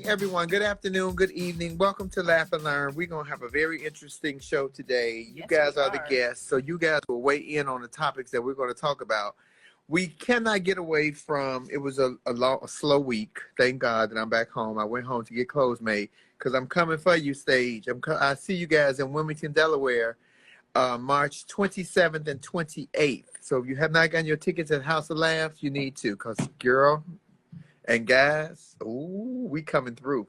morning, everyone. Good afternoon, good evening. Welcome to Laugh and Learn. We're going to have a very interesting show today. You guys are the guests, so you guys will weigh in on the topics that we're going to talk about. We cannot get away from, it was a slow week. Thank God that I'm back home. I went home to get clothes made because I'm coming for you, stage. I see you guys in Wilmington, Delaware, March 27th and 28th. So if you have not gotten your tickets at House of Laughs, you need to, because girl and guys, ooh, we coming through.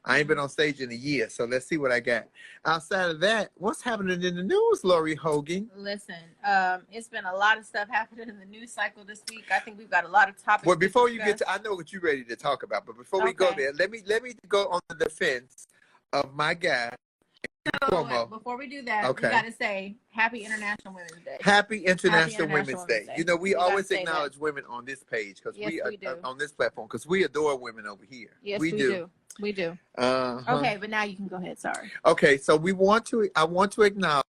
I ain't been on stage in a year, so let's see what I got. Outside of that, what's happening in the news, Lori Hogan? Listen, it's been a lot of stuff happening in the news cycle this week. I think we've got a lot of topics. Well, before you get to, I know what you're ready to talk about, but before we go there, let me go on the defense of my guy, Cuomo. Before we do that, we got to say Happy International Women's Day. Happy International Women's Day. You know, we always acknowledge women on this page because we on this platform because we adore women over here. Yes, we do. We do. Okay, but now you can go ahead. Sorry. Okay, so I want to acknowledge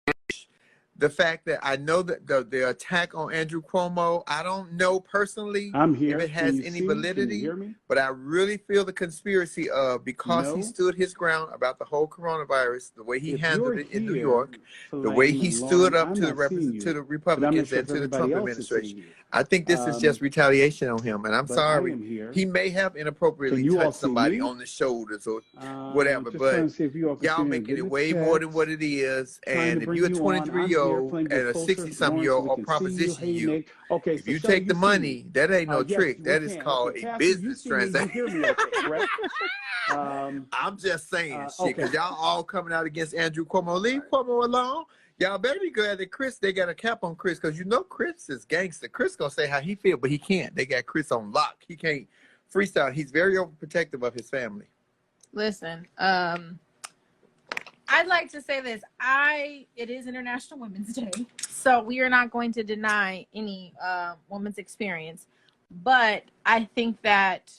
the fact that I know that the attack on Andrew Cuomo, I don't know personally if it has any validity, but I really feel the conspiracy of because he stood his ground about the whole coronavirus, the way he handled it in New York, the way he stood up to the Republicans and to the Trump administration. I think this is just retaliation on him, and I'm sorry. He may have inappropriately touched somebody on the shoulders or whatever, but y'all making it way more than what it is. And if you're a 23-year-old and a 60-something-year-old or proposition you, if you take the money, that ain't no trick. That is called a business transaction. I'm just saying shit, because y'all all coming out against Andrew Cuomo. Leave Cuomo alone. Y'all better be glad that Chris, they got a cap on Chris, because you know Chris is gangster. Chris gonna say how he feel, but he can't. They got Chris on lock. He can't freestyle. He's very overprotective of his family. Listen, I'd like to say this. It is International Women's Day, so we are not going to deny any woman's experience, but I think that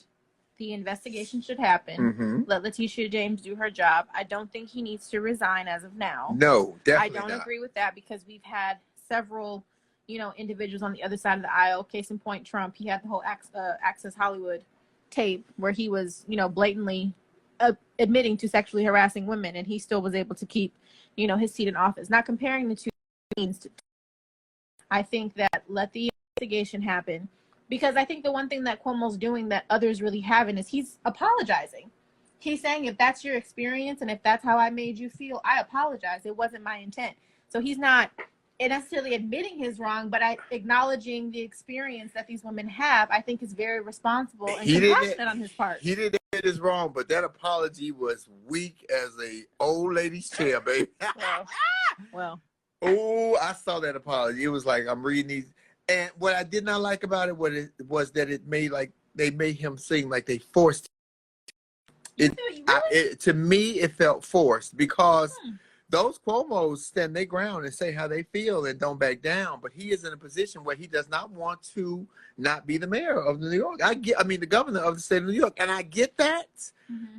the investigation should happen. Let Letitia James do her job. I don't think he needs to resign as of now. No, definitely I don't agree with that, because we've had several, individuals on the other side of the aisle. Case in point, Trump. He had the whole Access Hollywood tape where he was, blatantly admitting to sexually harassing women, and he still was able to keep, his seat in office. Not comparing the two means. I think that let the investigation happen. Because I think the one thing that Cuomo's doing that others really haven't is he's apologizing. He's saying, if that's your experience and if that's how I made you feel, I apologize. It wasn't my intent. So he's not necessarily admitting his wrong, but acknowledging the experience that these women have, I think is very responsible and compassionate on his part. He didn't admit his wrong, but that apology was weak as a old lady's chair, baby. Well. Oh, I saw that apology. It was like, I'm reading these. And what I did not like about it was that it made they made him seem like they forced it. To me, it felt forced because those Cuomos stand their ground and say how they feel and don't back down. But he is in a position where he does not want to not be the mayor of New York. The governor of the state of New York, and I get that.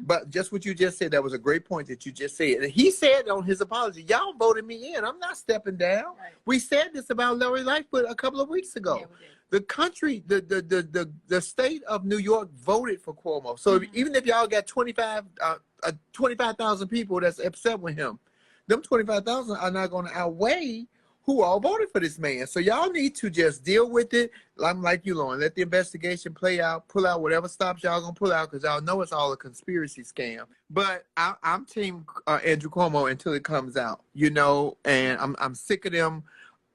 But just what you just said, that was a great point that you just said. And he said on his apology, y'all voted me in. I'm not stepping down. Right. We said this about Lori Lightfoot a couple of weeks ago. Yeah, the country, the state of New York voted for Cuomo. So even if y'all got 25,000 people that's upset with him, them 25,000 are not going to outweigh who all voted for this man. So y'all need to just deal with it. I'm like you, Lauren. Let the investigation play out. Pull out whatever stops y'all gonna pull out, because y'all know it's all a conspiracy scam. But I'm team Andrew Cuomo until it comes out, and I'm sick of them.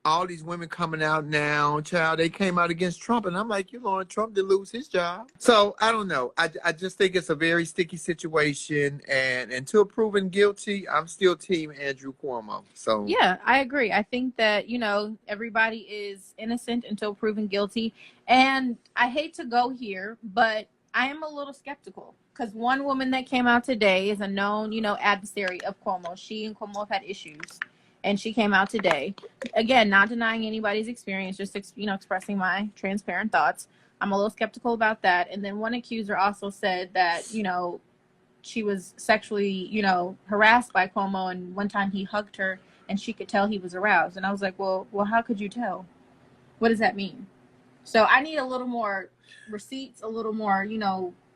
All these women coming out now, child, they came out against Trump. And I'm like, Lauren, Trump did lose his job. So I don't know. I just think it's a very sticky situation. And until proven guilty, I'm still team Andrew Cuomo. So yeah, I agree. I think that, everybody is innocent until proven guilty. And I hate to go here, but I am a little skeptical. Because one woman that came out today is a known, adversary of Cuomo. She and Cuomo have had issues. And she came out today. Again, not denying anybody's experience, just, expressing my transparent thoughts. I'm a little skeptical about that. And then one accuser also said that, she was sexually, harassed by Cuomo. And one time he hugged her and she could tell he was aroused. And I was like, well, how could you tell? What does that mean? So I need a little more receipts, a little more,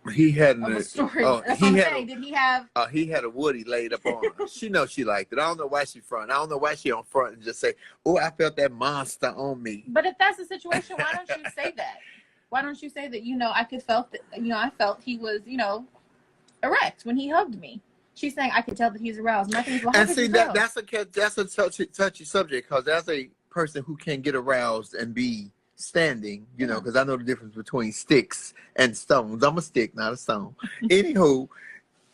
He had of a story. Oh, That's what I'm saying. Did he have? He had a Woody laid up on her. She knows she liked it. I don't know why she front. I don't know why she on front and just say, "Oh, I felt that monster on me." But if that's the situation, why don't you say that? Why don't you say that? I could felt that. I felt he was, erect when he hugged me. She's saying I could tell that he's aroused. My thing is, well, how and could see you tell? that's a touchy subject, because that's a person who can get aroused and be standing, because I know the difference between sticks and stones. I'm a stick, not a stone. Anywho,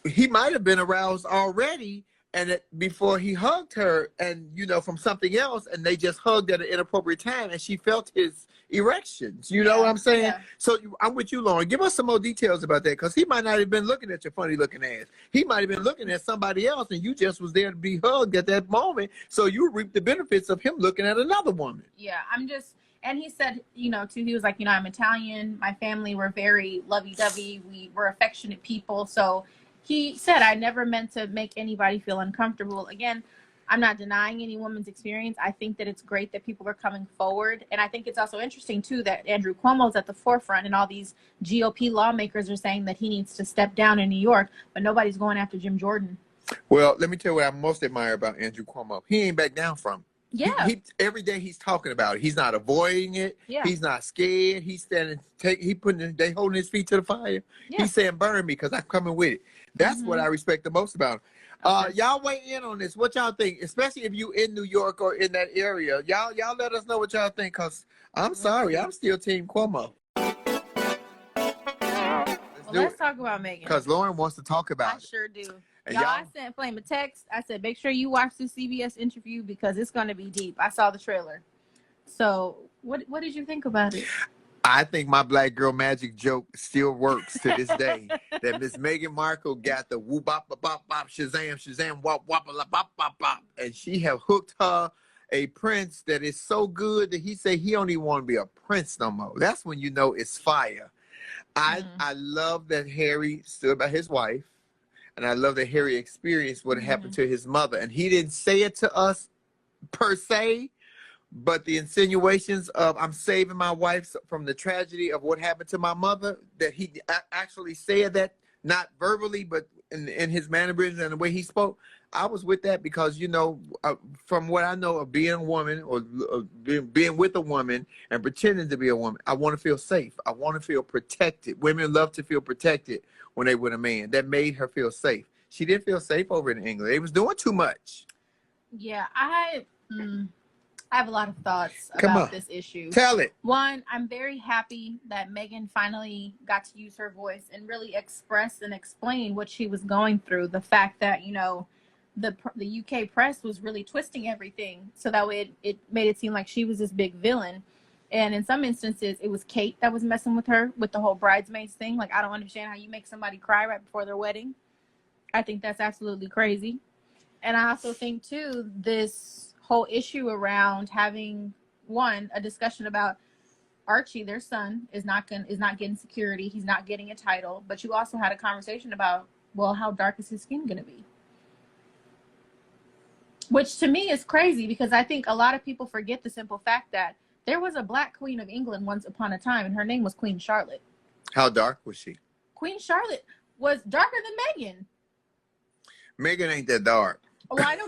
he might have been aroused already, and before he hugged her, and from something else, and they just hugged at an inappropriate time, and she felt his erections. You know what I'm saying? Yeah. So I'm with you, Lauren. Give us some more details about that, because he might not have been looking at your funny looking ass. He might have been looking at somebody else, and you just was there to be hugged at that moment. So you reap the benefits of him looking at another woman. Yeah, and he said, too, he was like, I'm Italian. My family were very lovey-dovey. We were affectionate people. So he said, I never meant to make anybody feel uncomfortable. Again, I'm not denying any woman's experience. I think that it's great that people are coming forward. And I think it's also interesting, too, that Andrew Cuomo's at the forefront, and all these GOP lawmakers are saying that he needs to step down in New York, but nobody's going after Jim Jordan. Well, let me tell you what I most admire about Andrew Cuomo. He ain't back down from it. Yeah. He every day he's talking about it. He's not avoiding it. Yeah. He's not scared. He's standing, they holding his feet to the fire. Yeah. He's saying, burn me, because I'm coming with it. That's what I respect the most about him. Okay. Y'all weigh in on this. What y'all think? Especially if you in New York or in that area. Y'all let us know what y'all think, because I'm sorry, I'm still Team Cuomo. Let's talk about Meghan. Because Lauren wants to talk about it. I sure do. Y'all, I sent Flame a text. I said, make sure you watch the CBS interview, because it's going to be deep. I saw the trailer. So what did you think about it? I think my black girl magic joke still works to this day. That Miss Meghan Markle got the whoop bop bop bop bop shazam shazam wop wop bop bop bop, and she have hooked her a prince that is so good that he say he don't even want to be a prince no more. That's when you know it's fire. I love that Harry stood by his wife, and I love that Harry experienced what happened to his mother, and he didn't say it to us per se, but the insinuations of I'm saving my wife from the tragedy of what happened to my mother, that he actually said that, not verbally, but in his mannerisms and the way he spoke. I was with that because, from what I know of being a woman, or being with a woman and pretending to be a woman, I want to feel safe. I want to feel protected. Women love to feel protected when they with a man. That made her feel safe. She didn't feel safe over in England. They was doing too much. Yeah, I have a lot of thoughts about this issue. Tell it. One, I'm very happy that Meghan finally got to use her voice and really express and explain what she was going through. The fact that, the UK press was really twisting everything so that way it made it seem like she was this big villain. And in some instances, it was Kate that was messing with her with the whole bridesmaids thing. Like, I don't understand how you make somebody cry right before their wedding. I think that's absolutely crazy. And I also think, too, this whole issue around having, a discussion about Archie, their son, is not getting security. He's not getting a title. But you also had a conversation about, well, how dark is his skin going to be? Which to me is crazy, because I think a lot of people forget the simple fact that there was a black queen of England once upon a time, and her name was Queen Charlotte. How dark was she? Queen Charlotte was darker than Meghan. Meghan ain't that dark. Well, I know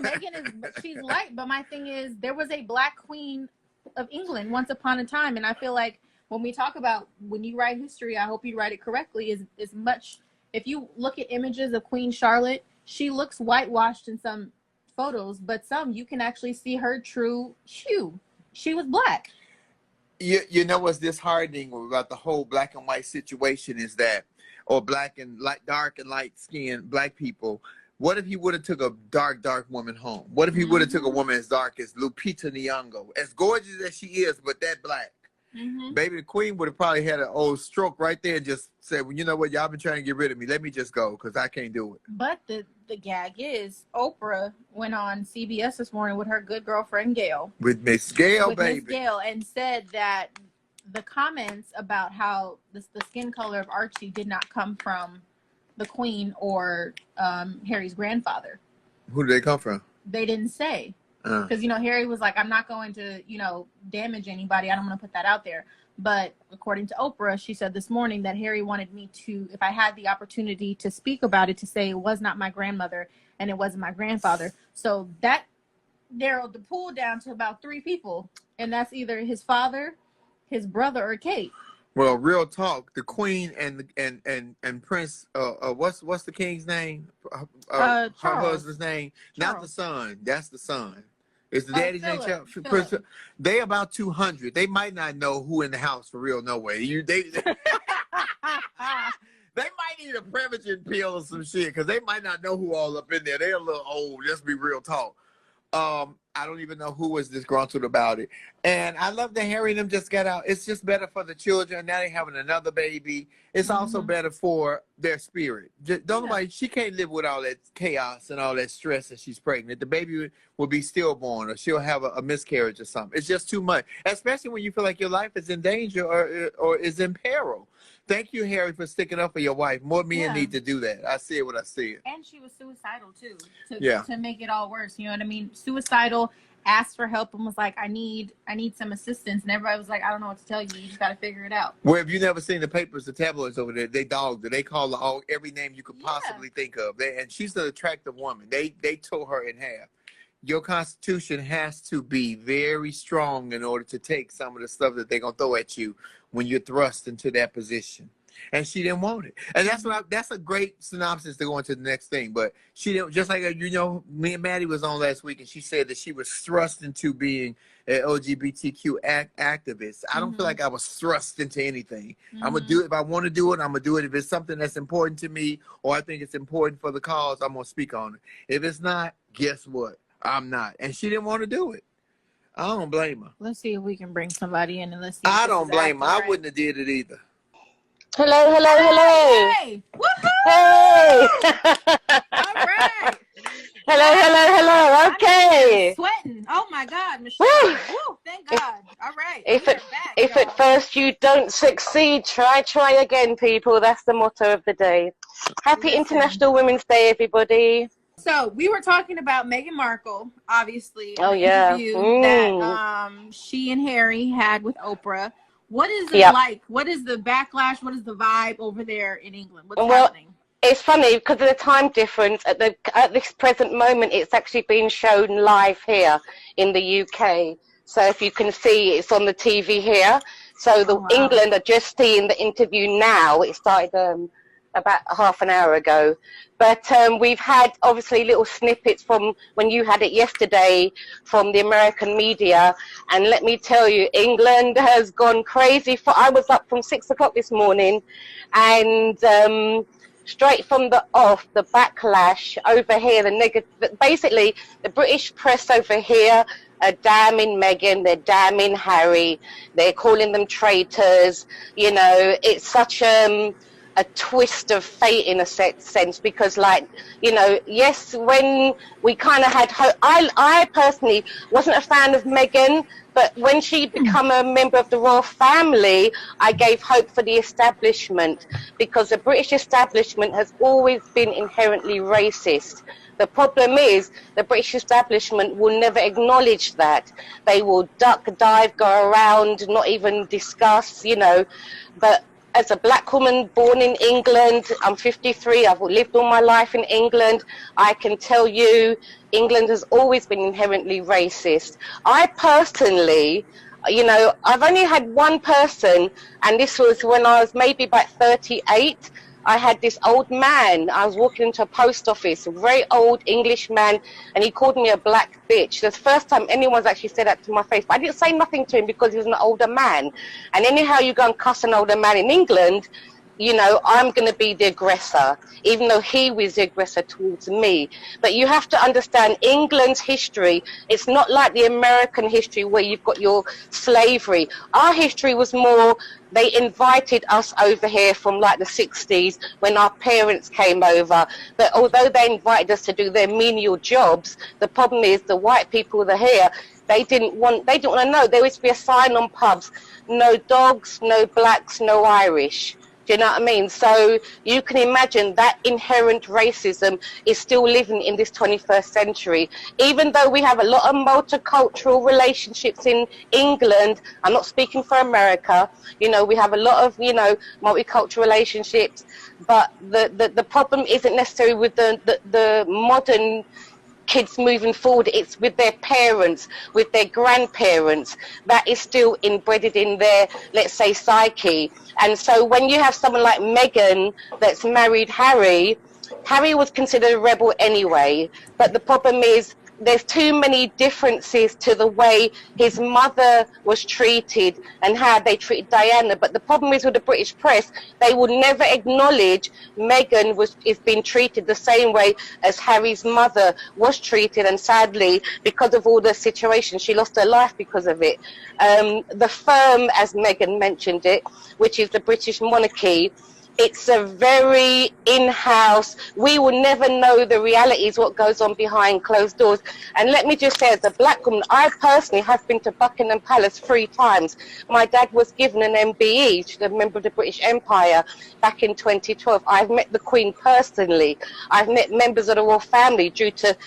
she's light, but my thing is, there was a black queen of England once upon a time, and I feel like when we talk about, when you write history, I hope you write it correctly, is much, if you look at images of Queen Charlotte, she looks whitewashed in some photos, but some you can actually see her true hue. She was black. You know what's disheartening about the whole black and white situation is that, or black and light, dark and light skinned black people. What if he would have took a dark woman home? What if he would have took a woman as dark as Lupita Nyong'o, as gorgeous as she is, but that black? Baby, the queen would have probably had an old stroke right there and just said, well, you know what, y'all been trying to get rid of me. Let me just go, because I can't do it. But the gag is, Oprah went on CBS this morning with her good girlfriend, Gail. With Miss Gail, baby. Miss Gail, and said that the comments about how the skin color of Archie did not come from the queen or Harry's grandfather. Who did they come from? They didn't say. Because, Harry was like, I'm not going to, damage anybody. I don't want to put that out there. But according to Oprah, she said this morning that Harry wanted me to, if I had the opportunity to speak about it, to say it was not my grandmother and it wasn't my grandfather. So that narrowed the pool down to about 3 people, and that's either his father, his brother, or Kate. Well, real talk, the Queen and Prince, what's the king's name? Her husband's name, Charles. not the son. That's the son. Is the daddy's name Charles? They about 200. They might not know who in the house for real. No way. They might need a Prevagen pill or some shit because they might not know who all up in there. They're a little old. Let's be real talk. I don't even know who was disgruntled about it. And I love that Harry and them just got out. It's just better for the children. Now they having another baby. It's also better for their spirit. Nobody, she can't live with all that chaos and all that stress that she's pregnant. The baby will be stillborn or she'll have a miscarriage or something. It's just too much, especially when you feel like your life is in danger or is in peril. Thank you, Harry, for sticking up for your wife. More men need to do that. I see it what I see it. And she was suicidal, too, to make it all worse. You know what I mean? Suicidal, asked for help and was like, I need some assistance. And everybody was like, I don't know what to tell you. You just got to figure it out. Well, if you never seen the papers, the tabloids over there, they dogged her. They call her all every name you could possibly think of. And she's an attractive woman. They tore her in half. Your Constitution has to be very strong in order to take some of the stuff that they're going to throw at you when you're thrust into that position. And she didn't want it. And that's a great synopsis to go into the next thing. But she didn't, just like, me and Maddie was on last week and she said that she was thrust into being an LGBTQ activist. I don't feel like I was thrust into anything. I'm going to do it. If I want to do it, I'm going to do it. If it's something that's important to me or I think it's important for the cause, I'm going to speak on it. If it's not, guess what? I'm not. And she didn't want to do it. I don't blame her. Let's see if we can bring somebody in and let's see. I don't blame her. I wouldn't have did it either. Hello. Hey! Woohoo! Hey! All right. Hello. Okay. Sweating. Oh my God, Michelle. Woo, thank God. All right. If at first you don't succeed, try again, people. That's the motto of the day. Happy International Women's Day, everybody. So we were talking about Meghan Markle, obviously, in the interview that she and Harry had with Oprah. What is it like? What is the backlash? What is the vibe over there in England? What's happening? It's funny because of the time difference. At this present moment, it's actually being shown live here in the UK. So if you can see, it's on the TV here. So England are just seeing the interview now. It started about half an hour ago. But we've had obviously little snippets from when you had it yesterday from the American media. And let me tell you, England has gone crazy. I was up from 6 o'clock this morning and straight from the backlash over here, basically the British press over here are damning Meghan, they're damning Harry, they're calling them traitors. You know, it's such a twist of fate in a sense because, like, you know, yes, when we kind of had hope, I personally wasn't a fan of Meghan, but when she became a member of the royal family, I gave hope for the establishment because the British establishment has always been inherently racist. The problem is the British establishment will never acknowledge that. They will duck, dive, go around, not even discuss, you know, but as a black woman born in England, I'm 53, I've lived all my life in England, I can tell you England has always been inherently racist. I personally, you know, I've only had one person, and this was when I was maybe about 38. I had this old man, I was walking into a post office, a very old English man, and he called me a black bitch. That's the first time anyone's actually said that to my face. But I didn't say nothing to him because he was an older man. And anyhow you go and cuss an older man in England, you know, I'm going to be the aggressor, even though he was the aggressor towards me. But you have to understand England's history. It's not like the American history where you've got your slavery. Our history was more, they invited us over here from like the 60s when our parents came over. But although they invited us to do their menial jobs, the problem is the white people that are here, they didn't want to know. There used to be a sign on pubs, no dogs, no blacks, no Irish. Do you know what I mean? So you can imagine that inherent racism is still living in this 21st century. Even though we have a lot of multicultural relationships in England, I'm not speaking for America, you know, we have a lot of, you know, multicultural relationships, but the problem isn't necessarily with the modern kids moving forward. It's with their parents, with their grandparents, that is still embedded in their, let's say, psyche. And so when you have someone like Meghan that's married Harry, Harry was considered a rebel anyway, but the problem is there's too many differences to the way his mother was treated and how they treated Diana. But the problem is with the British press, they will never acknowledge Meghan is being treated the same way as Harry's mother was treated. And sadly, because of all the situation, she lost her life because of it. The firm, as Meghan mentioned it, which is the British monarchy, it's a very in-house, we will never know the realities, what goes on behind closed doors. And let me just say, as a black woman, I personally have been to Buckingham Palace 3 times. My dad was given an MBE, a member of the British Empire, back in 2012. I've met the Queen personally. I've met members of the royal family due to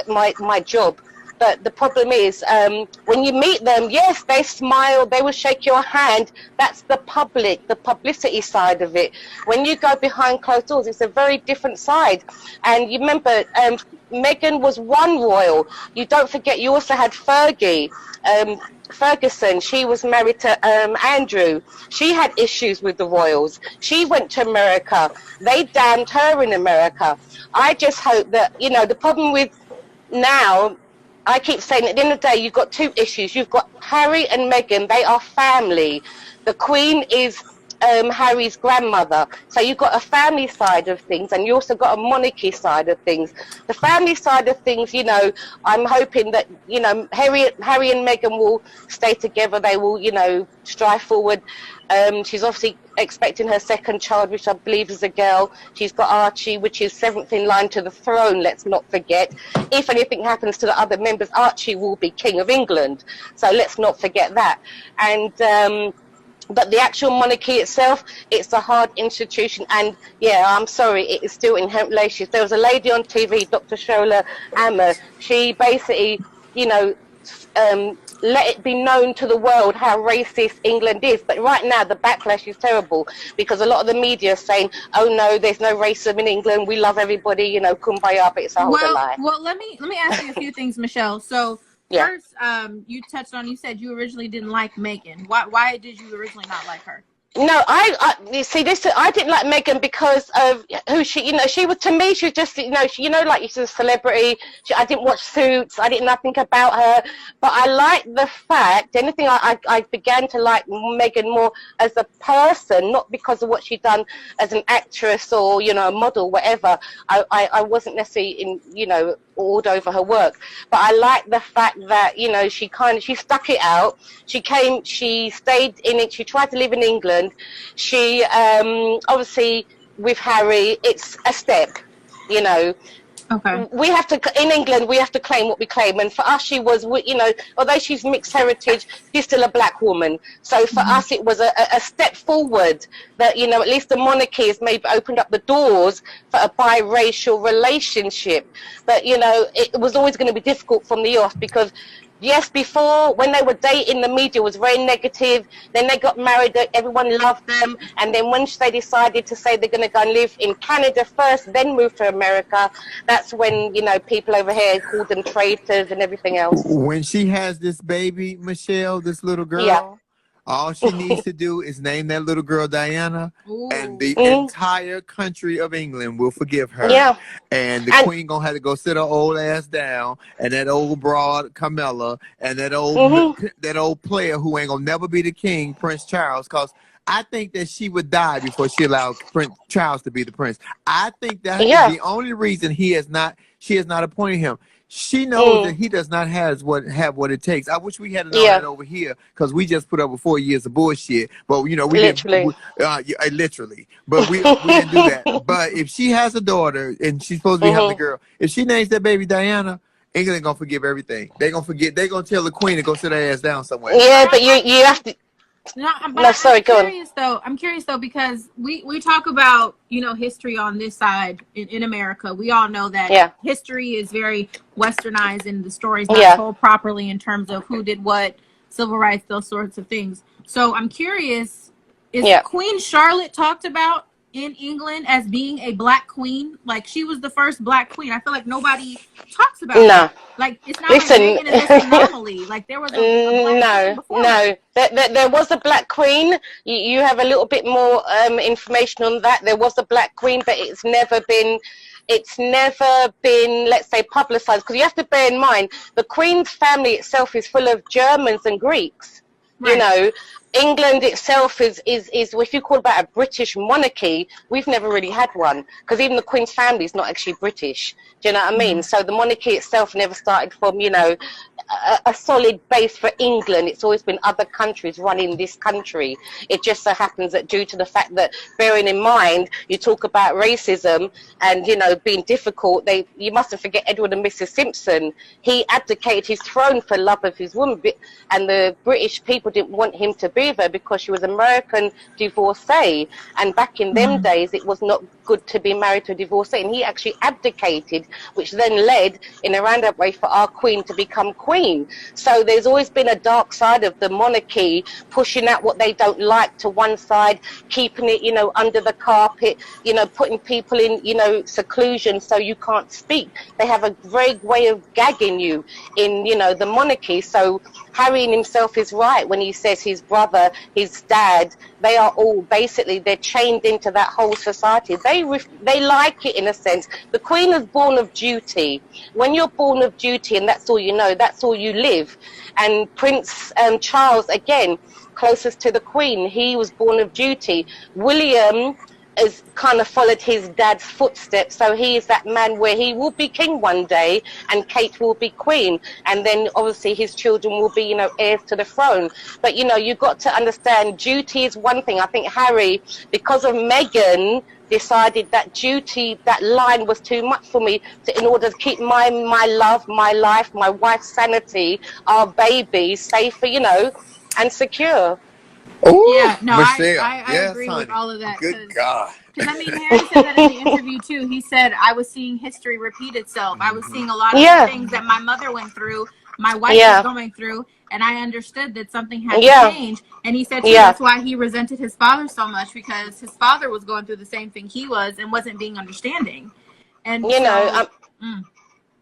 my job. But the problem is, when you meet them, yes, they smile, they will shake your hand. That's the publicity side of it. When you go behind closed doors, it's a very different side. And you remember, Meghan was one royal. You don't forget, you also had Fergie. Ferguson, she was married to Andrew. She had issues with the royals. She went to America. They damned her in America. I just hope that, you know, the problem with now, I keep saying at the end of the day, you've got 2 issues. You've got Harry and Meghan. They are family. The Queen is Harry's grandmother. So you've got a family side of things, and you also got a monarchy side of things. The family side of things, you know, I'm hoping that, you know, Harry and Meghan will stay together. They will, you know, strive forward. She's obviously expecting her 2nd child, which I believe is a girl. She's got Archie, which is 7th in line to the throne, let's not forget. If anything happens to the other members, Archie will be King of England. So let's not forget that. And but the actual monarchy itself, it's a hard institution. And yeah, I'm sorry, it is still inherent racist. There was a lady on TV, Dr. Shola Amma. She basically, you know, let it be known to the world how racist England is. But right now, the backlash is terrible because a lot of the media are saying, oh no, there's no racism in England. We love everybody, you know, kumbaya, but it's a whole lie. Well, let me ask you a few things, Michelle. So yeah. First, you touched on, you said you originally didn't like Meghan. Why did you originally not like her? No, you see, this, I didn't like Meghan because of who she, you know, she was, to me, she was just, you know, like she's a celebrity. I didn't watch Suits. I didn't know nothing about her. But I like the fact, anything, I began to like Meghan more as a person, not because of what she'd done as an actress or, you know, a model, whatever. I wasn't necessarily you know, awed over her work. But I like the fact that, you know, she stuck it out. She stayed in it. She tried to live in England. She obviously with Harry, it's a step, you know. Okay. We have to, in England, we have to claim what we claim, and for us, she was, you know, although she's mixed heritage, she's still a black woman. So for us, it was a step forward that, you know, at least the monarchy has maybe opened up the doors for a biracial relationship. But you know, it was always going to be difficult from the off because. Yes, before, when they were dating, the media was very negative. Then they got married, everyone loved them. And then once they decided to say they're going to go and live in Canada first, then move to America, that's when, you know, people over here called them traitors and everything else. When she has this baby, Michelle, this little girl, yeah. All she needs to do is name that little girl Diana, and the entire country of England will forgive her. Yeah. And the Queen gonna have to go sit her old ass down, and that old broad Camilla, and that old player who ain't gonna never be the king, Prince Charles, because I think that she would die before she allowed Prince Charles to be the prince. I think that is the only reason she has not appointed him. She knows that he does not have what it takes. I wish we had known that over here because we just put up with 4 years of bullshit. But you know, we literally. Literally. But we didn't do that. But if she has a daughter and she's supposed to be having a girl, if she names that baby Diana, England gonna forgive everything. They gonna forget. They gonna tell the Queen to go sit her ass down somewhere. Yeah, but you have to. No, but No, sorry, go on. I'm curious though, because we talk about, you know, history on this side in America. We all know that history is very westernized and the story's not told properly in terms of who did what, civil rights, those sorts of things. So I'm curious, is Queen Charlotte talked about in England as being a black queen? Like, she was the first black queen. I feel like nobody talks about that. Like, it's not like Meghan is this anomaly. Like, there was a black queen before her. There was a black queen. You have a little bit more information on that. There was a black queen, but it's never been, let's say, publicized, because you have to bear in mind the Queen's family itself is full of Germans and Greeks. Right. You know, England itself is if you call that a British monarchy, we've never really had one, because even the Queen's family is not actually British. Do you know what I mean? So the monarchy itself never started from, you know, a solid base for England. It's always been other countries running this country. It just so happens that due to the fact that, bearing in mind, you talk about racism and, you know, being difficult, you mustn't forget Edward and Mrs. Simpson. He abdicated his throne for love of his woman, and the British people didn't want him to be with her because she was American divorcee, and back in them days it was not good to be married to a divorcee, and he actually abdicated, which then led in a roundabout way for our Queen to become Queen. So there's always been a dark side of the monarchy, pushing out what they don't like to one side, keeping it, you know, under the carpet, you know, putting people in, you know, seclusion so you can't speak. They have a vague way of gagging you in, you know, the monarchy. So Harry himself is right when he says his brother, his dad, they are all basically, they're chained into that whole society. They like it in a sense. The Queen is born of duty. When you're born of duty and that's all you know, that's all you live. And Prince Charles, again, closest to the Queen, he was born of duty. William has kind of followed his dad's footsteps, so he is that man where he will be king one day and Kate will be queen, and then obviously his children will be, you know, heirs to the throne. But, you know, you've got to understand, duty is one thing. I think Harry, because of Meghan, decided that duty, that line was too much for me in order to keep my love, my life, my wife's sanity, our baby safer, you know, and secure. Ooh, yeah, no, Michelle. I agree with all of that. Good God. Because, I mean, Harry said that in the interview, too. He said, I was seeing history repeat itself. I was seeing a lot of the things that my mother went through, my wife was going through, and I understood that something had to change. And he said, too, that's why he resented his father so much, because his father was going through the same thing he was and wasn't being understanding. And, you know,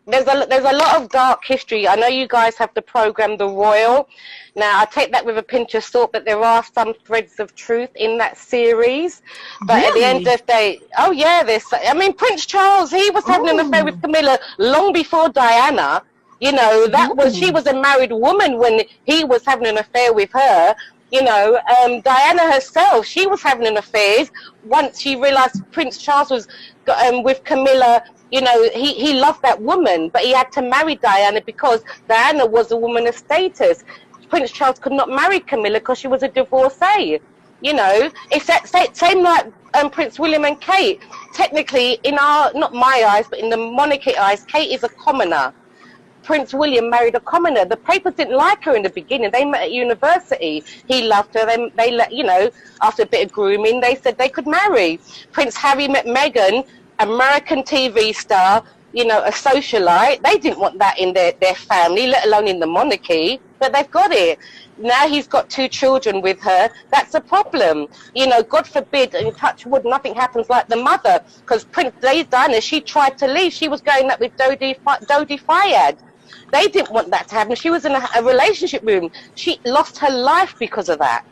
there's a lot of dark history. I know you guys have the program The Royal. Now, I take that with a pinch of salt, but there are some threads of truth in that series. But at the end of the day, I mean, Prince Charles, he was having an affair with Camilla long before Diana. You know, she was a married woman when he was having an affair with her. You know, Diana herself, she was having an affair once she realized Prince Charles was with Camilla. You know, he loved that woman, but he had to marry Diana because Diana was a woman of status. Prince Charles could not marry Camilla because she was a divorcee. You know, it's that same like Prince William and Kate. Technically, in not my eyes, but in the monarchy eyes, Kate is a commoner. Prince William married a commoner. The papers didn't like her in the beginning. They met at university. He loved her. They let, you know, after a bit of grooming, they said they could marry. Prince Harry met Meghan, American TV star, you know, a socialite. They didn't want that in their family, let alone in the monarchy, but they've got it. Now he's got 2 children with her. That's a problem. You know, God forbid, and touch wood, nothing happens like the mother, because Princess Diana, she tried to leave. She was going up with Dodi Fayed. They didn't want that to happen. She was in a relationship with him. She lost her life because of that.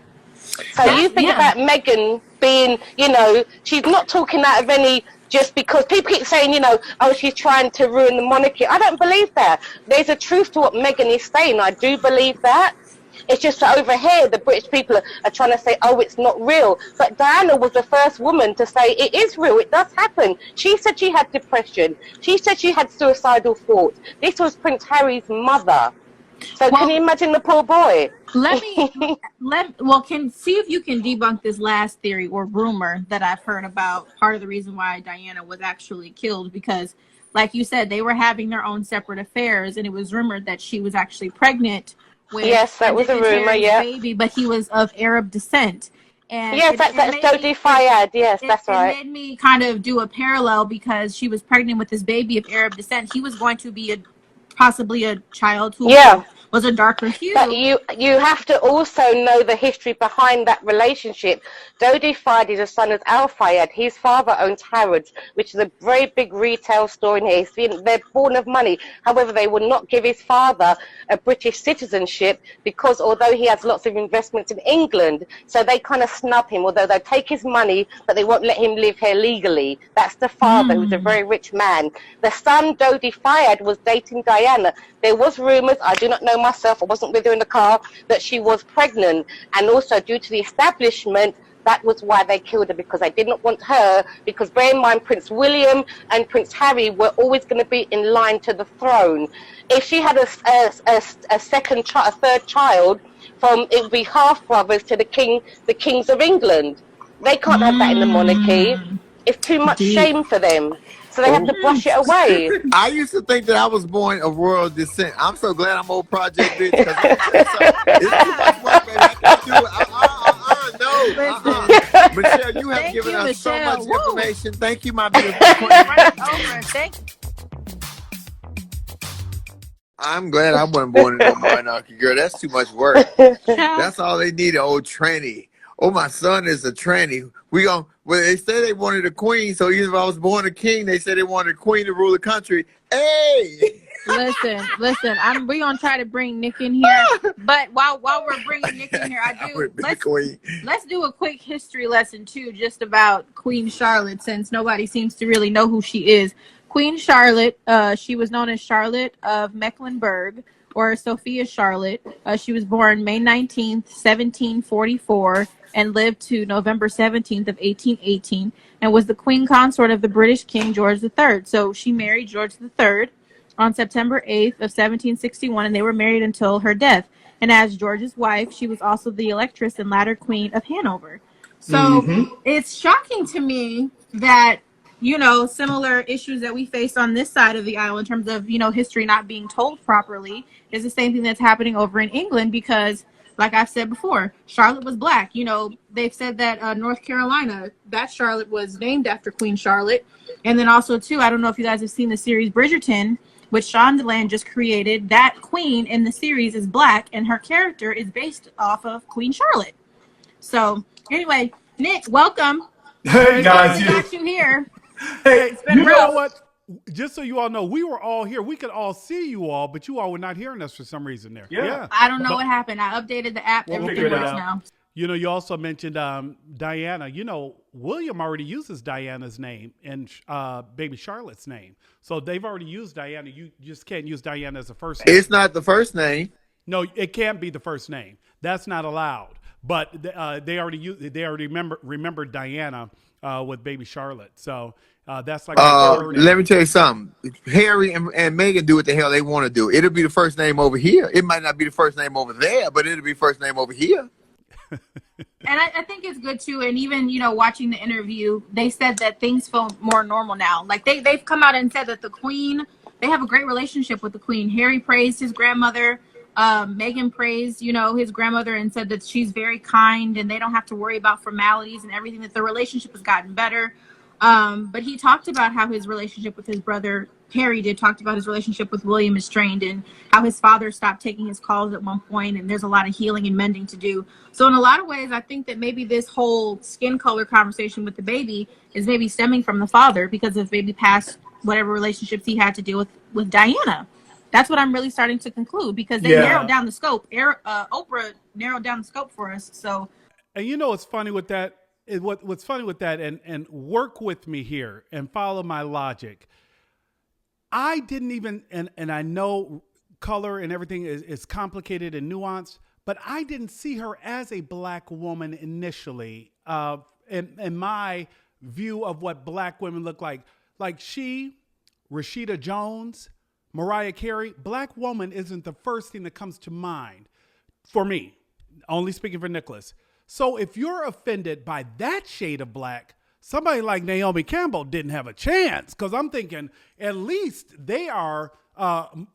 So you think about Meghan being, you know, she's not talking out of any, just because people keep saying, you know, oh, she's trying to ruin the monarchy. I don't believe that. There's a truth to what Meghan is saying. I do believe that. It's just that over here, the British people are trying to say, oh, it's not real. But Diana was the first woman to say it is real. It does happen. She said she had depression. She said she had suicidal thoughts. This was Prince Harry's mother. So can you imagine the poor boy? Can see if you can debunk this last theory or rumor that I've heard about. Part of the reason why Diana was actually killed, because like you said, they were having their own separate affairs, and it was rumored that she was actually pregnant Yes, that was a rumor, yeah. baby, but he was of Arab descent. And yes, that's Dodi Fayed. Yes, that's right. It made me kind of do a parallel because she was pregnant with this baby of Arab descent. He was going to be possibly a child who was a darker hue. But you have to also know the history behind that relationship. Dodi Fayed is a son of Al Fayed. His father owns Harrods, which is a very big retail store in here. They're born of money. However, they will not give his father a British citizenship because although he has lots of investments in England, so they kind of snub him, although they'll take his money, but they won't let him live here legally. That's the father, who's a very rich man. The son, Dodi Fayed, was dating Diana. There was rumours, I do not know myself, I wasn't with her in the car, that she was pregnant. And also due to the establishment, that was why they killed her, because they did not want her, because bear in mind Prince William and Prince Harry were always going to be in line to the throne. If she had a third child, it would be half brothers to the kings of England. They can't have that in the monarchy. It's too much shame for them. So they have to brush it away. I used to think that I was born of royal descent. I'm so glad I'm old Project Bitch because it's too much work, baby. I can't do it. No. Michelle, you have given us so much information. Thank you, my beautiful queen. Thank you. I'm glad I wasn't born in no monarchy, girl. That's too much work. That's all they need, an old tranny. Oh, my son is a tranny. Well, they say they wanted a queen, so even if I was born a king, they said they wanted a queen to rule the country. Hey! Listen. We're gonna try to bring Nick in here, but while we're bringing Nick in here, let's do a quick history lesson too, just about Queen Charlotte, since nobody seems to really know who she is. Queen Charlotte, she was known as Charlotte of Mecklenburg, or Sophia Charlotte. She was born May 19th, 1744, and lived to November 17th of 1818, and was the queen consort of the British King George III. So she married George III on September 8th of 1761, and they were married until her death. And as George's wife, she was also the electress and latter queen of Hanover. So it's shocking to me that, similar issues that we face on this side of the aisle in terms of, history not being told properly is the same thing that's happening over in England because, like I've said before, Charlotte was black. They've said that North Carolina, that Charlotte was named after Queen Charlotte. And then also, too, I don't know if you guys have seen the series Bridgerton, which Shondaland just created. That queen in the series is black, and her character is based off of Queen Charlotte. So, anyway, Nick, welcome. Hey, guys. We got you here. Hey, it's been rough. Know what? Just so you all know, we were all here. We could all see you all, but you all were not hearing us for some reason there. Yeah. I don't know what happened. I updated the app. Everything works now. You also mentioned Diana. William already uses Diana's name and baby Charlotte's name. So they've already used Diana. You just can't use Diana as a first name. It's not the first name. No, it can't be the first name. That's not allowed. But they already remembered Diana with baby Charlotte. So that's like. Let me tell you something. Harry and Meghan do what the hell they want to do. It'll be the first name over here. It might not be the first name over there, but it'll be first name over here. And I think it's good too. And even, watching the interview, they said that things feel more normal now. Like they've come out and said that the Queen, they have a great relationship with the Queen. Harry praised his grandmother. Meghan praised, his grandmother and said that she's very kind and they don't have to worry about formalities and everything, that the relationship has gotten better. But he talked about how his relationship with his brother, Harry talked about his relationship with William is strained and how his father stopped taking his calls at one point, and there's a lot of healing and mending to do. So in a lot of ways, I think that maybe this whole skin color conversation with the baby is maybe stemming from the father because of maybe past whatever relationships he had to deal with Diana. That's what I'm really starting to conclude because they narrowed down the scope. Oprah narrowed down the scope for us. So, and what's funny with that? What's funny with that, and work with me here and follow my logic. I didn't even, and I know color and everything is complicated and nuanced, but I didn't see her as a black woman initially. In my view of what black women look like she, Rashida Jones, Mariah Carey, black woman isn't the first thing that comes to mind for me, only speaking for Nicholas. So if you're offended by that shade of black, somebody like Naomi Campbell didn't have a chance, because I'm thinking at least they are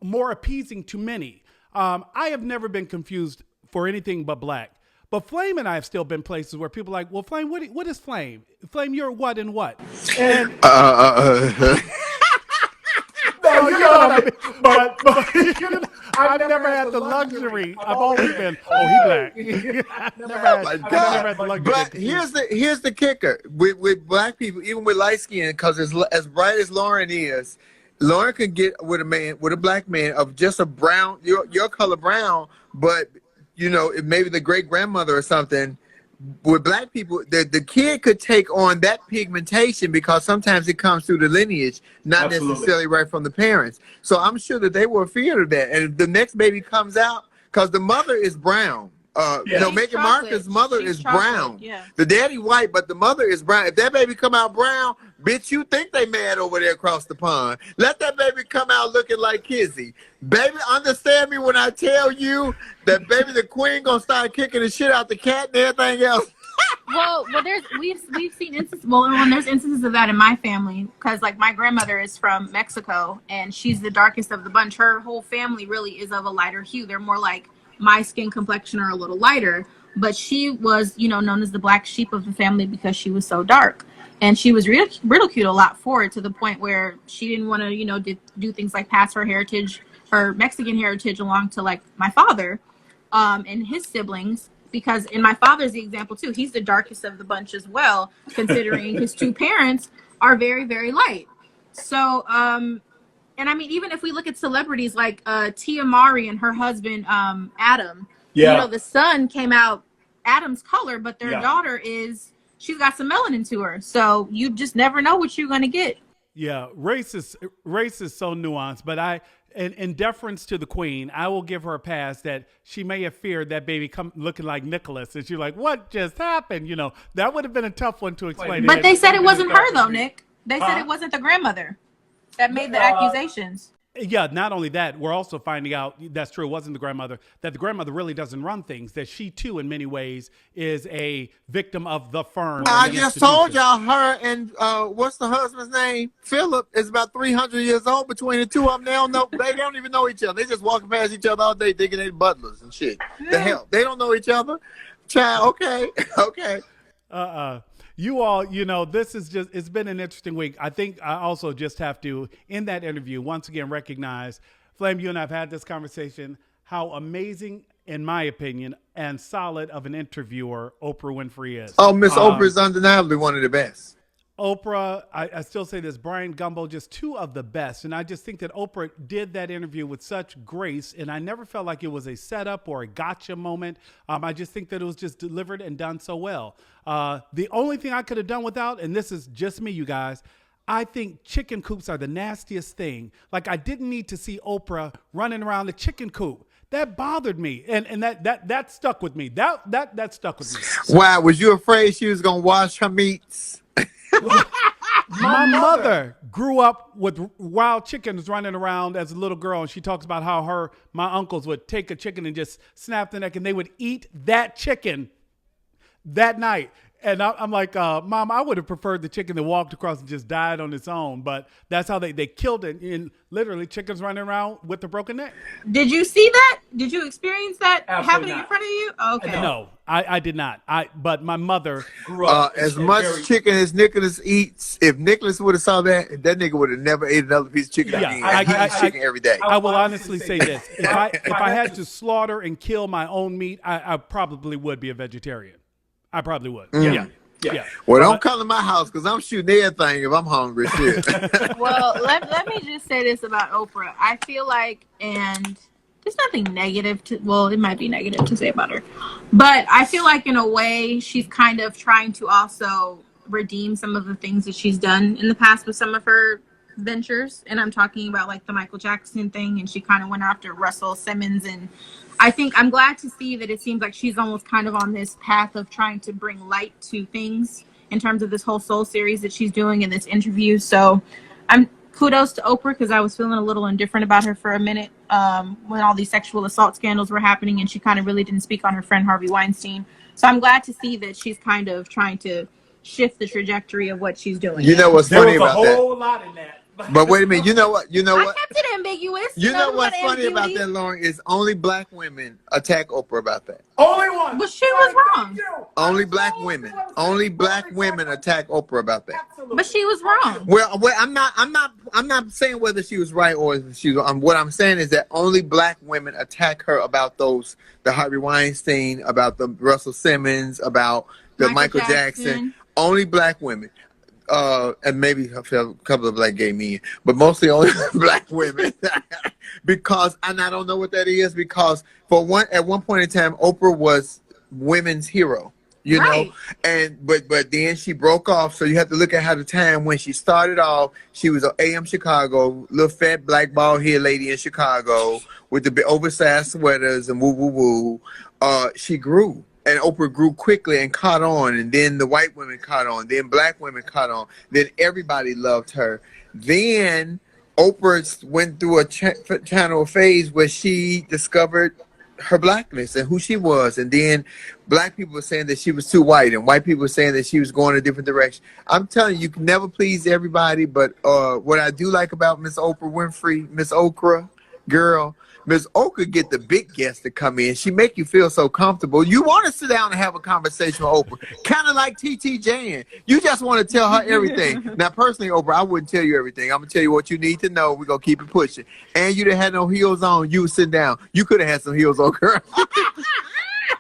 more appeasing to many. I have never been confused for anything but black. But Flame and I have still been places where people are like, well, Flame, what is Flame? Flame, you're what and what? And no, you know what I mean. But I've never had the luxury. I've always been, he black. I've never had the luxury. But here's the kicker with black people, even with light skin, because as bright as Lauren is, Lauren could get with a black man of just a brown, your color brown, but maybe the great grandmother or something. With black people, the kid could take on that pigmentation because sometimes it comes through the lineage, not necessarily right from the parents. So I'm sure that they were afraid of that. And if the next baby comes out, because the mother is brown. Meghan Markle's mother is brown. Yeah. The daddy white, but the mother is brown. If that baby come out brown, bitch, you think they mad over there across the pond. Let that baby come out looking like Kizzy. Baby, understand me when I tell you that baby the queen gonna start kicking the shit out the cat and everything else. Well, we've seen instances. Well, there's instances of that in my family because like my grandmother is from Mexico and she's the darkest of the bunch. Her whole family really is of a lighter hue. They're more like my skin complexion or a little lighter, but she was, known as the black sheep of the family because she was so dark. And she was ridiculed a lot for it to the point where she didn't want to, do things like pass her heritage, her Mexican heritage along to like my father and his siblings. Because in my father's the example too, he's the darkest of the bunch as well, considering his two parents are very, very light. So, and I mean, even if we look at celebrities like Tia Mowry and her husband, Adam, the son came out Adam's color, but their daughter she's got some melanin to her. So you just never know what you're going to get. Yeah, race is so nuanced, but in deference to the queen, I will give her a pass that she may have feared that baby come looking like Nicholas. And she's like, what just happened? That would have been a tough one to explain. But they said it wasn't her though, Nick. They said it wasn't the grandmother that made the accusations. Yeah, not only that, we're also finding out, that's true, it wasn't the grandmother, that the grandmother really doesn't run things, that she too, in many ways, is a victim of the firm. I just told y'all her and, what's the husband's name? Philip is about 300 years old between the two of them. They don't even know each other. They just walking past each other all day thinking they butlers and shit. The hell? They don't know each other? Child, okay. You all, this is it's been an interesting week. I think I also just have to, in that interview, once again recognize, Flame, you and I have had this conversation, how amazing, in my opinion, and solid of an interviewer Oprah Winfrey is. Oh, Miss Oprah is undeniably one of the best. Oprah, I still say this, Brian Gumbo, just two of the best. And I just think that Oprah did that interview with such grace. And I never felt like it was a setup or a gotcha moment. I just think that it was just delivered and done so well. The only thing I could have done without, and this is just me, you guys, I think chicken coops are the nastiest thing. Like I didn't need to see Oprah running around the chicken coop. That bothered me. And that stuck with me. That stuck with me. Why? Was you afraid she was going to wash her meats? My mother grew up with wild chickens running around as a little girl, and she talks about how my uncles would take a chicken and just snap the neck, and they would eat that chicken that night. And I'm like, Mom, I would have preferred the chicken that walked across and just died on its own. But that's how they killed it. And literally chickens running around with a broken neck. Did you see that? Did you experience that happening in front of you? Okay. No, I did not. But my mother grew up. As much chicken as Nicholas eats, if Nicholas would have saw that nigga would have never ate another piece of chicken again. I eat chicken every day. I will honestly say this. If I had to slaughter and kill my own meat, I probably would be a vegetarian. I probably would. Yeah. Well, don't come to my house because I'm shooting everything if I'm hungry. Shit. Well, let me just say this about Oprah. I feel like, and there's nothing negative it might be negative to say about her, but I feel like in a way she's kind of trying to also redeem some of the things that she's done in the past with some of her ventures. And I'm talking about like the Michael Jackson thing, and she kind of went after Russell Simmons, and I think I'm glad to see that it seems like she's almost kind of on this path of trying to bring light to things in terms of this whole Soul series that she's doing in this interview. So I'm kudos to Oprah because I was feeling a little indifferent about her for a minute when all these sexual assault scandals were happening, and she kind of really didn't speak on her friend Harvey Weinstein. So I'm glad to see that she's kind of trying to shift the trajectory of what she's doing. You know what's funny about that? There was a whole lot in that. But wait a minute. You know what? You know I what? kept it ambiguous. You know what's funny about that, Lauren, is only black women attack Oprah about that. Only one. But she was wrong. Only black women. Only black women attack Oprah about that. Absolutely. But she was wrong. Well, I'm not saying whether she was right or she was. What I'm saying is that only black women attack her about the Harvey Weinstein, about the Russell Simmons, about the Michael Jackson. Only black women. And maybe a couple of black gay men, but mostly only black women. Because, and I don't know what that is, because at one point in time, Oprah was women's hero, you know, but then she broke off. So you have to look at how the time when she started off, she was an AM Chicago, little fat black bald head lady in Chicago with the oversized sweaters and woo woo woo. She grew. And Oprah grew quickly and caught on, and then the white women caught on, then black women caught on, then everybody loved her. Then Oprah went through a channel phase where she discovered her blackness and who she was, and then black people were saying that she was too white, and white people were saying that she was going a different direction. I'm telling you, you can never please everybody, but what I do like about Miss Oprah Winfrey, Miss Okra, girl, Miss Oprah get the big guests to come in. She make you feel so comfortable. You want to sit down and have a conversation with Oprah, kind of like T.T. Jan. You just want to tell her everything. Now, personally, Oprah, I wouldn't tell you everything. I'm gonna tell you what you need to know. We're gonna keep it pushing. And you didn't have no heels on. You would sit down. You could have had some heels on, girl.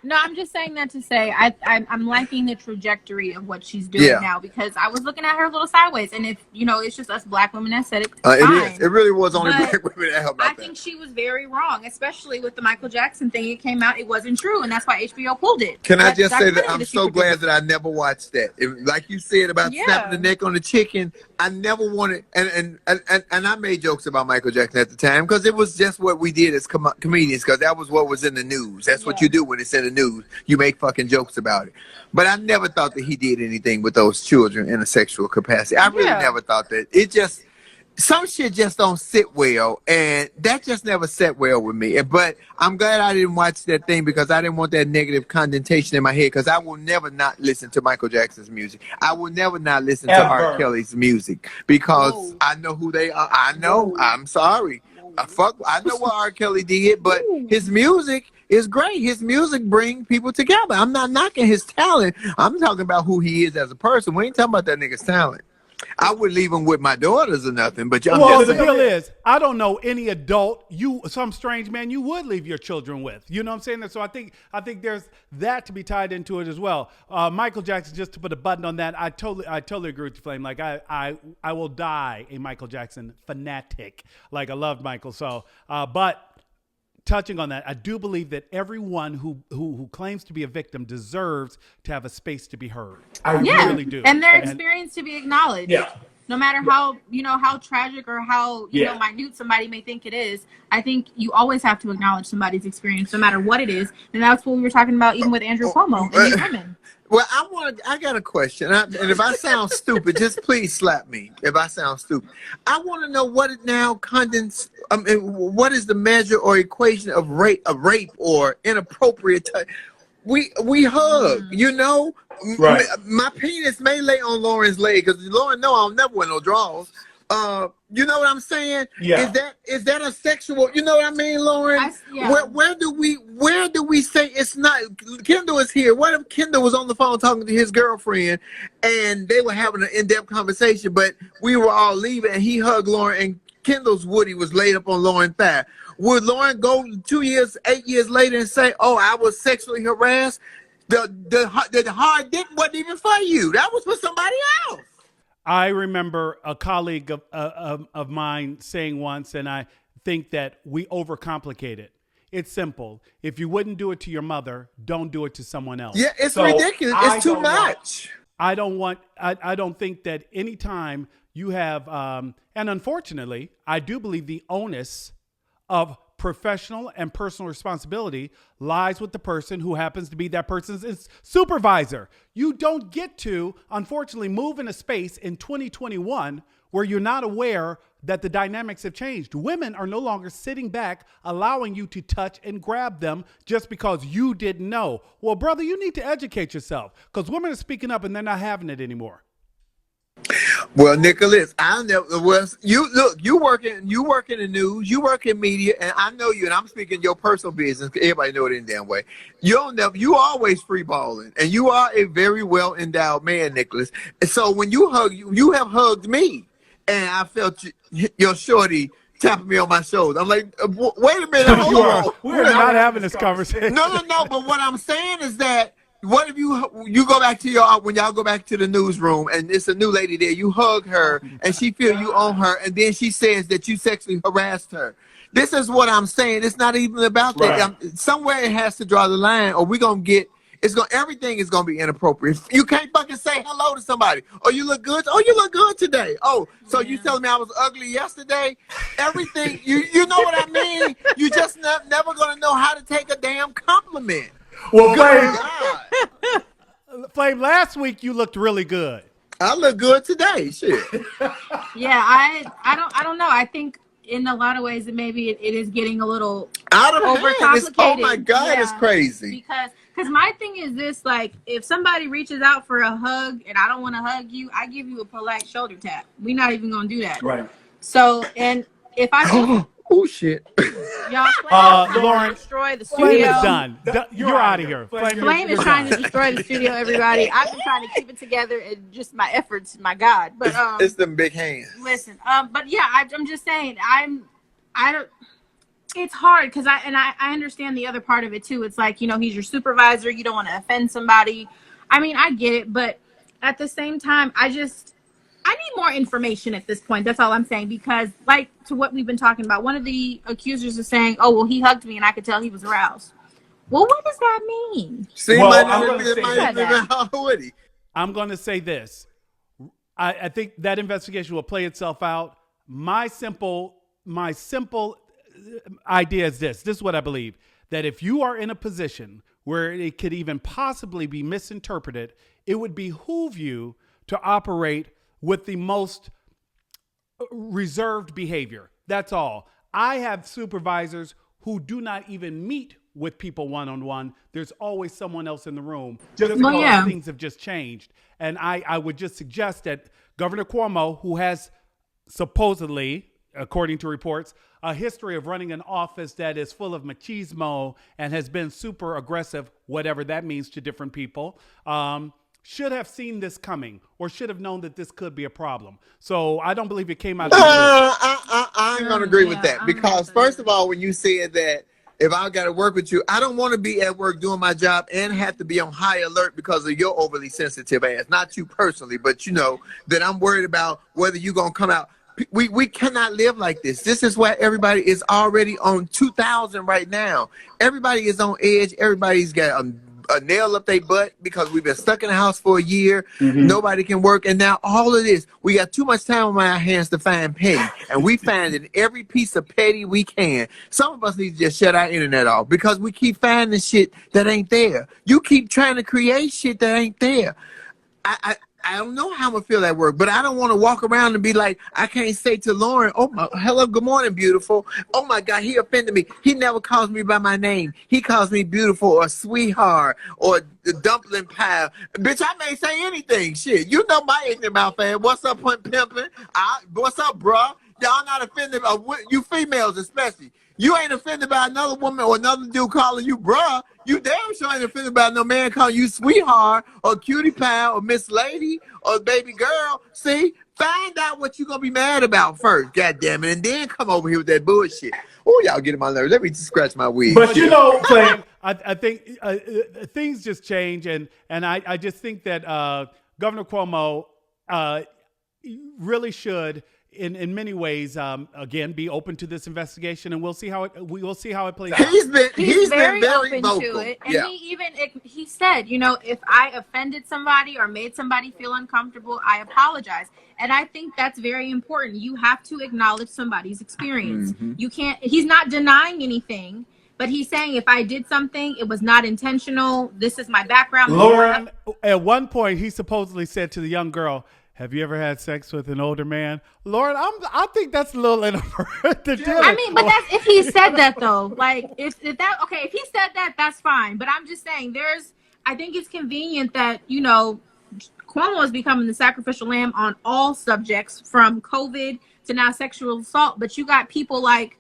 No, I'm just saying that to say I'm liking the trajectory of what she's doing now, because I was looking at her a little sideways, and if it's just us black women that said it. It is. It really was only black women that helped. I think she was very wrong, especially with the Michael Jackson thing. It came out, it wasn't true, and that's why HBO pulled it. Can I just say that I'm so glad that I never watched that. Like you said about snapping the neck on the chicken, I never wanted, and I made jokes about Michael Jackson at the time because it was just what we did as comedians, because that was what was in the news. That's what you do when it's in the news. You make fucking jokes about it. But I never thought that he did anything with those children in a sexual capacity. I really never thought that. It just, some shit just don't sit well, and that just never sat well with me. But I'm glad I didn't watch that thing, because I didn't want that negative connotation in my head, because I will never not listen to Michael Jackson's music. I will never not listen to R. Kelly's music, because I know who they are. I know. I'm sorry. I know what R. Kelly did, but his music is great. His music brings people together. I'm not knocking his talent. I'm talking about who he is as a person. We ain't talking about that nigga's talent. I would leave him with my daughters or nothing, but the deal is, I don't know any adult, some strange man you would leave your children with. You know what I'm saying? So I think there's that to be tied into it as well. Michael Jackson, just to put a button on that, I totally agree with you, Flame. Like I will die a Michael Jackson fanatic. Like I loved Michael, so but touching on that, I do believe that everyone who claims to be a victim deserves to have a space to be heard. I really do. And their experience to be acknowledged. Yeah. No matter how, how tragic or how, minute somebody may think it is, I think you always have to acknowledge somebody's experience, no matter what it is. And that's what we were talking about even with Andrew Cuomo and these women. Well, I got a question. And if I sound stupid, just please slap me if I sound stupid. I want to know what is the measure or equation of rape or inappropriate touch? We hug, Right. My penis may lay on Lauren's leg, because Lauren know I'll never wear no drawers. You know what I'm saying? Yeah. Is that a sexual? You know what I mean, Lauren? Where do we say it's not? Kendall is here. What if Kendall was on the phone talking to his girlfriend, and they were having an in-depth conversation, but we were all leaving, and he hugged Lauren, and Kendall's Woody was laid up on Lauren's thigh? Would Lauren go 8 years later and say, "Oh, I was sexually harassed"? The hard dick wasn't even for you. That was for somebody else. I remember a colleague of mine saying once, and I think that we overcomplicate it. It's simple. If you wouldn't do it to your mother, don't do it to someone else. Yeah, it's ridiculous. It's too much. I don't think that anytime you have, and unfortunately, I do believe the onus of professional and personal responsibility lies with the person who happens to be that person's supervisor. You don't get to, unfortunately, move in a space in 2021 where you're not aware that the dynamics have changed. Women are no longer sitting back, allowing you to touch and grab them just because you didn't know. Well, brother, you need to educate yourself, because women are speaking up and they're not having it anymore. Well, Nicholas, I never was you. Look, you work in the news, you work in media, and I know you. And I'm speaking your personal business. Everybody know it in damn way. You don't never. You always free balling, and you are a very well endowed man, Nicholas. And so when you hug, you have hugged me, and I felt your shorty tapping me on my shoulder. I'm like, wait a minute, hold on. We're not having this conversation. No. But what I'm saying is that. What if you go back to when y'all go back to the newsroom and it's a new lady there, you hug her and she feel you on her and then she says that you sexually harassed her. This is what I'm saying. It's not even about that. Somewhere it has to draw the line or everything is gonna be inappropriate. You can't fucking say hello to somebody. Oh, you look good. Oh, you look good today. Oh, so you telling me I was ugly yesterday? Everything you know what I mean? You just never gonna know how to take a damn compliment. Well, Flame, last week you looked really good. I look good today. Shit. Yeah, I don't know. I think in a lot of ways it is getting a little out of overcomplicated. Oh my God, it's crazy. Because my thing is this: like, if somebody reaches out for a hug and I don't want to hug you, I give you a polite shoulder tap. We're not even gonna do that. Right. So, and if I oh shit. Y'all, Lauren, destroy the studio. Flame is done. You're out of here. Flame is trying to destroy the studio, everybody. I've been trying to keep it together and just my efforts, my God. But it's them big hands. Listen, but yeah, I'm just saying, I don't. It's hard because I understand the other part of it too. It's like, he's your supervisor. You don't want to offend somebody. I mean, I get it, but at the same time, I need more information at this point. That's all I'm saying. Because, like, to what we've been talking about, one of the accusers is saying, oh, well, he hugged me and I could tell he was aroused. Well, what does that mean? I'm going to say this. I think that investigation will play itself out. My simple idea is this. This is what I believe. That if you are in a position where it could even possibly be misinterpreted, it would behoove you to operate with the most reserved behavior. That's all. I have supervisors who do not even meet with people one-on-one. There's always someone else in the room. Just because things have just changed. And I would just suggest that Governor Cuomo, who has supposedly, according to reports, a history of running an office that is full of machismo and has been super aggressive, whatever that means to different people, should have seen this coming or should have known that this could be a problem. So I don't believe it came out of I ain't gonna agree with that because first of all, when you said that if I got to work with you, I don't want to be at work doing my job and have to be on high alert because of your overly sensitive ass. Not you personally, but that I'm worried about whether you're gonna come out. We cannot live like this. This is why everybody is already on 2,000 right now. Everybody is on edge. Everybody's got a nail up their butt because we've been stuck in the house for a year. Mm-hmm. Nobody can work. And now all of this, we got too much time on our hands to find petty. And we find in every piece of petty we can. Some of us need to just shut our internet off because we keep finding shit that ain't there. You keep trying to create shit that ain't there. I don't know how I'm going to feel at work, but I don't want to walk around and be like, I can't say to Lauren, hello, good morning, beautiful. Oh, my God, he offended me. He never calls me by my name. He calls me beautiful or sweetheart or the dumpling pie. Bitch, I may say anything. Shit, you know my ignorant mouth, fan. What's up, pimping? What's up, bruh? Y'all not offended, you females especially. You ain't offended by another woman or another dude calling you bruh. You damn sure ain't offended by no man calling you sweetheart or cutie pie or miss lady or baby girl. See, find out what you gonna be mad about first, goddamn it, and then come over here with that bullshit. Oh, y'all getting my nerves. Let me just scratch my wig. But Flame, I think things just change, and I just think that Governor Cuomo really should. In many ways, again, be open to this investigation, and we'll see how it plays out. He's been very open vocal. To it, and he said, if I offended somebody or made somebody feel uncomfortable, I apologize. And I think that's very important. You have to acknowledge somebody's experience. Mm-hmm. You can't. He's not denying anything, but he's saying if I did something, it was not intentional. This is my background. Lauren, at one point, he supposedly said to the young girl, have you ever had sex with an older man? Lauren, I think that's a little inappropriate. I mean, but that's if he said that though. Like if he said that, that's fine. But I'm just saying I think it's convenient that, Cuomo is becoming the sacrificial lamb on all subjects, from COVID to now sexual assault. But you got people like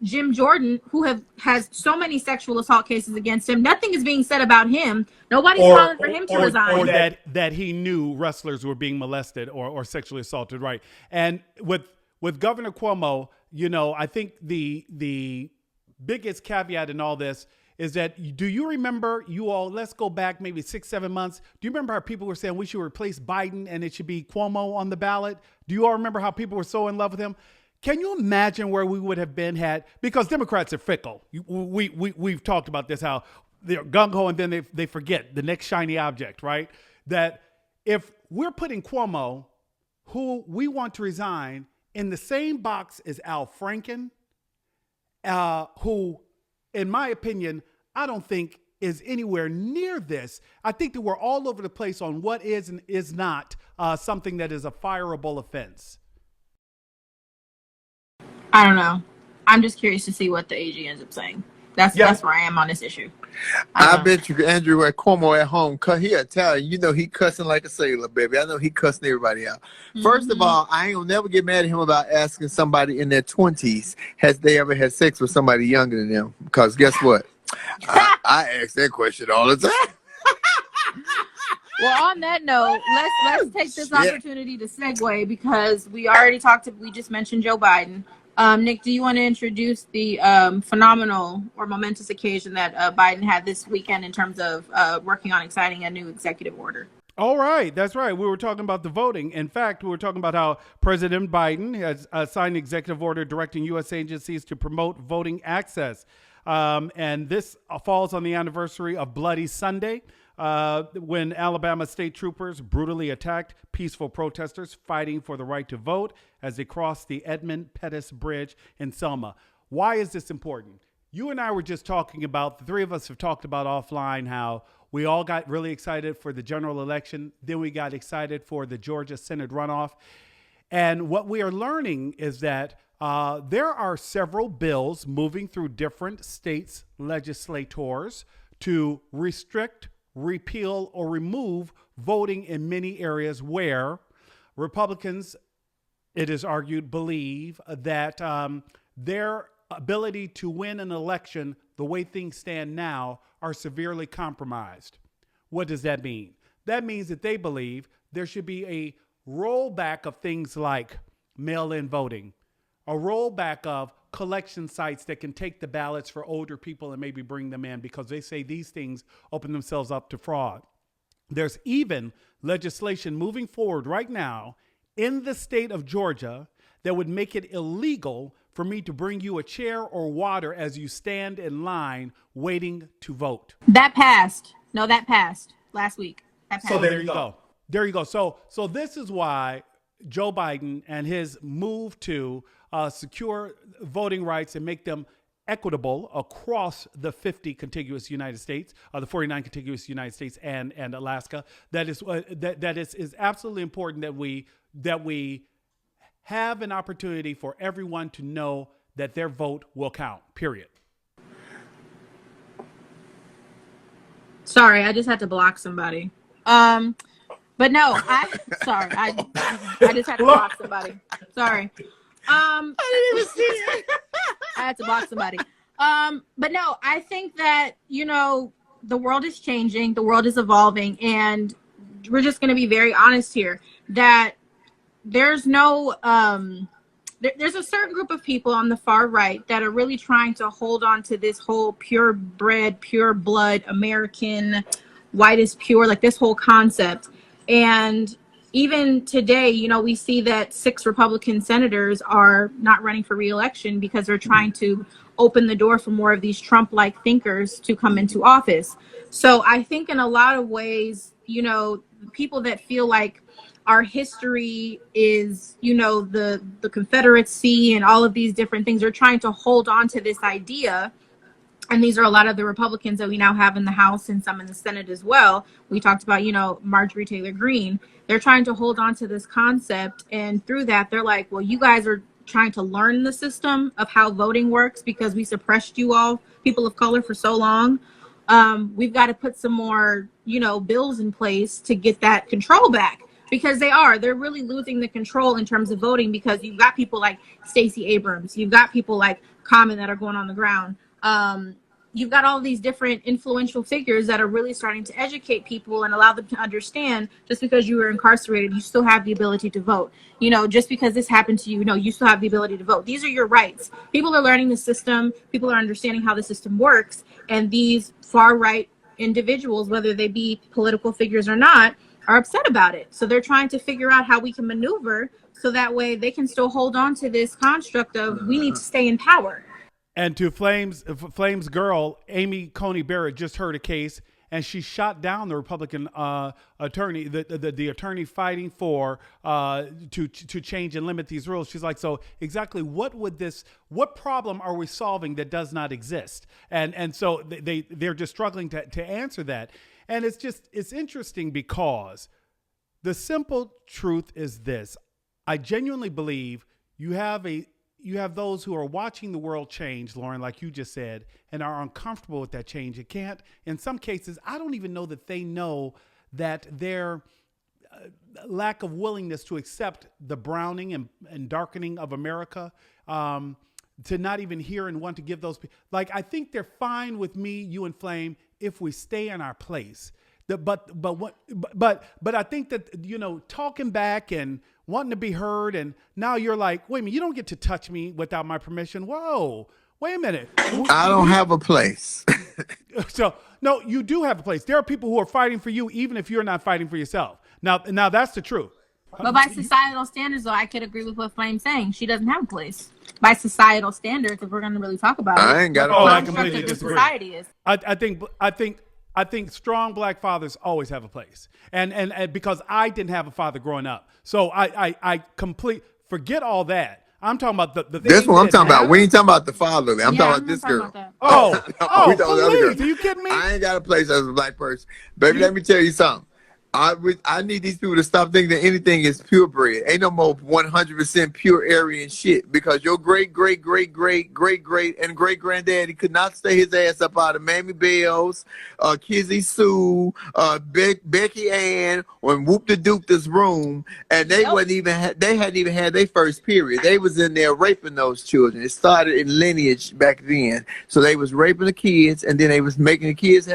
Jim Jordan, who has so many sexual assault cases against him. Nothing is being said about him. Nobody's calling for him to resign. Or that he knew wrestlers were being molested or sexually assaulted, right? And with Governor Cuomo, you know, I think the biggest caveat in all this is that, do you remember, you all, let's go back maybe 6-7 months. Do you remember how people were saying we should replace Biden and it should be Cuomo on the ballot? Do you all remember how people were so in love with him? Can you imagine where we would have been because Democrats are fickle. We've talked about this, how they're gung-ho and then they forget the next shiny object, right? That if we're putting Cuomo, who we want to resign, in the same box as Al Franken, who, in my opinion, I don't think is anywhere near this. I think that we're all over the place on what is and is not something that is a fireable offense. I don't know. I'm just curious to see what the AG ends up saying. That's where I am on this issue. I bet you Andrew at Cuomo at home, he'll tell you, he cussing like a sailor, baby. I know he cussing everybody out. Mm-hmm. First of all, I ain't gonna never get mad at him about asking somebody in their 20s, has they ever had sex with somebody younger than them? Because guess what? I ask that question all the time. Well, on that note, let's take this opportunity to segue, because we just mentioned Joe Biden. Nick, do you want to introduce the phenomenal or momentous occasion that Biden had this weekend in terms of working on exciting a new executive order? All right. That's right. We were talking about the voting. In fact, we were talking about how President Biden has signed an executive order directing U.S. agencies to promote voting access. And this falls on the anniversary of Bloody Sunday, when Alabama state troopers brutally attacked peaceful protesters fighting for the right to vote as they crossed the Edmund Pettus Bridge in Selma. Why is this important? You and I were just talking about, the three of us have talked about offline, how we all got really excited for the general election. Then we got excited for the Georgia Senate runoff. And what we are learning is that there are several bills moving through different states' legislators to restrict, repeal, or remove voting in many areas where Republicans, it is argued, believe that their ability to win an election the way things stand now are severely compromised. What does that mean? That means that they believe there should be a rollback of things like mail-in voting, a rollback of collection sites that can take the ballots for older people and maybe bring them in, because they say these things open themselves up to fraud. There's even legislation moving forward right now in the state of Georgia that would make it illegal for me to bring you a chair or water as you stand in line waiting to vote. That passed. No, that passed last week. That passed. So there you go. There you go. So this is why Joe Biden and his move to secure voting rights and make them equitable across the 50 contiguous United States, the 49 contiguous United States and Alaska, that is absolutely important that we have an opportunity for everyone to know that their vote will count, period. Sorry, I just had to block somebody. But no, I just had to block somebody. Sorry. I didn't even see it. I had to block somebody. But no, I think that, the world is changing, the world is evolving, and we're just going to be very honest here that there's no, there's a certain group of people on the far right that are really trying to hold on to this whole purebred, pure blood, American, white is pure, like this whole concept. And even today, we see that 6 Republican senators are not running for re-election because they're trying to open the door for more of these Trump-like thinkers to come into office. So I think in a lot of ways, people that feel like our history is, the Confederacy and all of these different things, are trying to hold on to this idea. And these are a lot of the Republicans that we now have in the House and some in the Senate as well. We talked about, Marjorie Taylor Greene. They're trying to hold on to this concept. And through that, they're like, well, you guys are trying to learn the system of how voting works because we suppressed you all, people of color, for so long. we've got to put some more, bills in place to get that control back, because they're really losing the control in terms of voting, because you've got people like Stacey Abrams, you've got people like Common that are going on the ground. You've got all these different influential figures that are really starting to educate people and allow them to understand, just because you were incarcerated, you still have the ability to vote. Just because this happened to you, you still have the ability to vote. These are your rights. People are learning the system. People are understanding how the system works. And these far right individuals, whether they be political figures or not, are upset about it. So they're trying to figure out how we can maneuver so that way they can still hold on to this construct of we need to stay in power. And to Flames girl, Amy Coney Barrett just heard a case, and she shot down the Republican attorney, the attorney fighting for to change and limit these rules. She's like, so exactly what problem are we solving that does not exist? And so they're just struggling to answer that. And it's interesting, because the simple truth is this: I genuinely believe you have those who are watching the world change, Lauren, like you just said, and are uncomfortable with that change. It can't, in some cases, I don't even know that they know that their lack of willingness to accept the browning and darkening of America, to not even hear and want to give those people, like, I think they're fine with me, you and Flame, if we stay in our place. But I think that, talking back and wanting to be heard, and now you're like, wait a minute, you don't get to touch me without my permission. Whoa, wait a minute. I don't have a place. So, no, you do have a place. There are people who are fighting for you, even if you're not fighting for yourself. Now that's the truth. But by societal standards, though, I could agree with what Flame's saying. She doesn't have a place. By societal standards, if we're going to really talk about it, I ain't got a place. I completely disagree. Society is. I think strong black fathers always have a place, and because I didn't have a father growing up, so I forget all that. I'm talking about the That's what I'm talking about. We ain't talking about the father. I'm talking about this girl. Please, are you kidding me? I ain't got a place as a black person, baby. Let me tell you something. I need these people to stop thinking that anything is purebred. Ain't no more 100% pure Aryan shit, because your great and great granddaddy could not stay his ass up out of Mammy Bells, Kizzy Sue, Becky Ann, or Whoop the Duke this room, and they hadn't even had their first period. They was in there raping those children. It started in lineage back then, so they was raping the kids, and then they was making the kids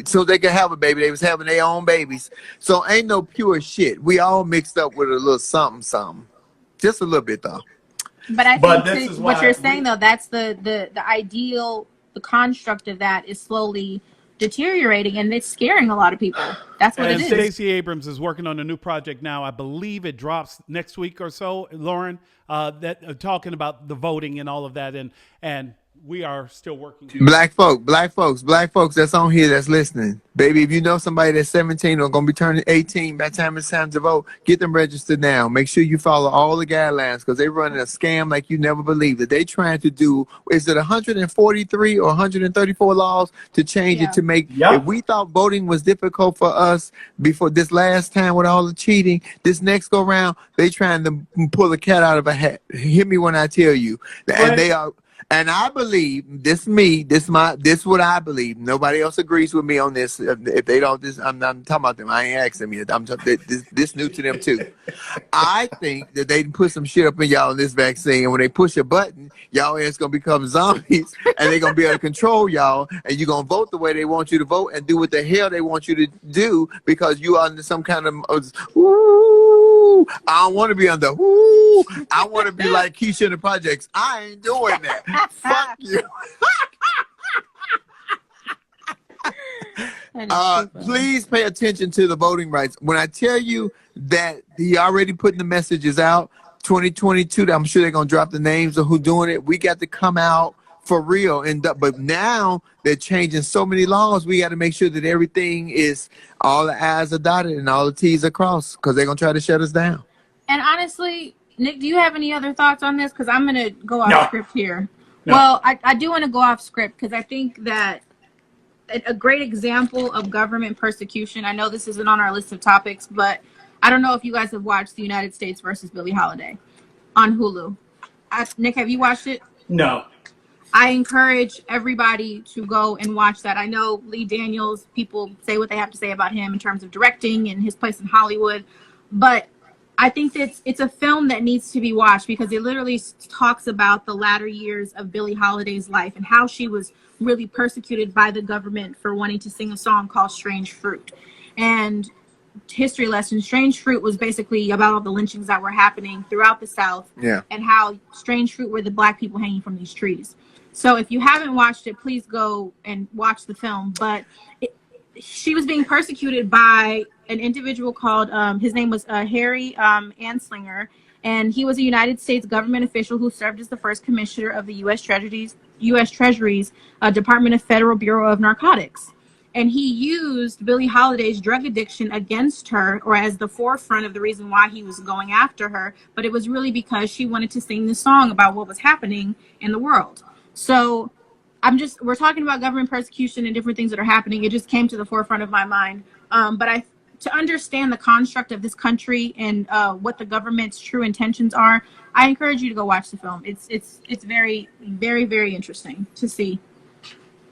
so they could have a baby. They was having their own baby. So ain't no pure shit. We all mixed up with a little something. Just a little bit, though. But I think what you're saying, though, that's the ideal, the construct of that is slowly deteriorating, and it's scaring a lot of people. That's what it is. Stacey Abrams is working on a new project now. I believe it drops next week or so, Lauren, talking about the voting and all of that, and we are still working. Black folks that's on here that's listening. Baby, if you know somebody that's 17 or going to be turning 18 by the time it's time to vote, get them registered now. Make sure you follow all the guidelines, because they're running a scam like you never believed. That they trying to do, is it 143 or 134 laws to change it to make, if we thought voting was difficult for us before this last time with all the cheating, this next go round, they trying to pull a cat out of a hat. Hear me when I tell you. And they are. And I believe this what I believe. Nobody else agrees with me on this. If they don't, I'm not talking about them. I ain't asking them yet. I'm talking this new to them too. I think that they put some shit up in y'all in this vaccine, and when they push a button, y'all ass gonna become zombies, and they're gonna be able to control y'all, and you're gonna vote the way they want you to vote and do what the hell they want you to do, because you are under some kind of I don't want to be under I want to be like Keisha in the projects. I ain't doing that. Fuck you. Please pay attention to the voting rights. When I tell you that he already putting the messages out, 2022, I'm sure they're going to drop the names of who doing it. We got to come out for real. But now they're changing so many laws. We got to make sure that everything is, all the I's are dotted and all the T's are crossed, because they're going to try to shut us down. And honestly, Nick, do you have any other thoughts on this? Because I'm going to go off script here. No. Well, I do want to go off script, because I think that a great example of government persecution, I know this isn't on our list of topics, but I don't know if you guys have watched The United States versus Billie Holiday on Hulu. Nick, have you watched it? No. I encourage everybody to go and watch that. I know Lee Daniels, people say what they have to say about him in terms of directing and his place in Hollywood, but I think that it's a film that needs to be watched because it literally talks about the latter years of Billie Holiday's life and how she was really persecuted by the government for wanting to sing a song called Strange Fruit. And history lesson, Strange Fruit was basically about all the lynchings that were happening throughout the South, and how Strange Fruit were the black people hanging from these trees. So if you haven't watched it, please go and watch the film. But she was being persecuted by an individual called, his name was Harry Anslinger, and he was a United States government official who served as the first commissioner of the U.S. Treasury's Department of Federal Bureau of Narcotics. And he used Billie Holiday's drug addiction against her, or as the forefront of the reason why he was going after her. But it was really because she wanted to sing this song about what was happening in the world. So we're talking about government persecution and different things that are happening. It just came to the forefront of my mind. But to understand the construct of this country and what the government's true intentions are, I encourage you to go watch the film. It's very, very, very interesting to see.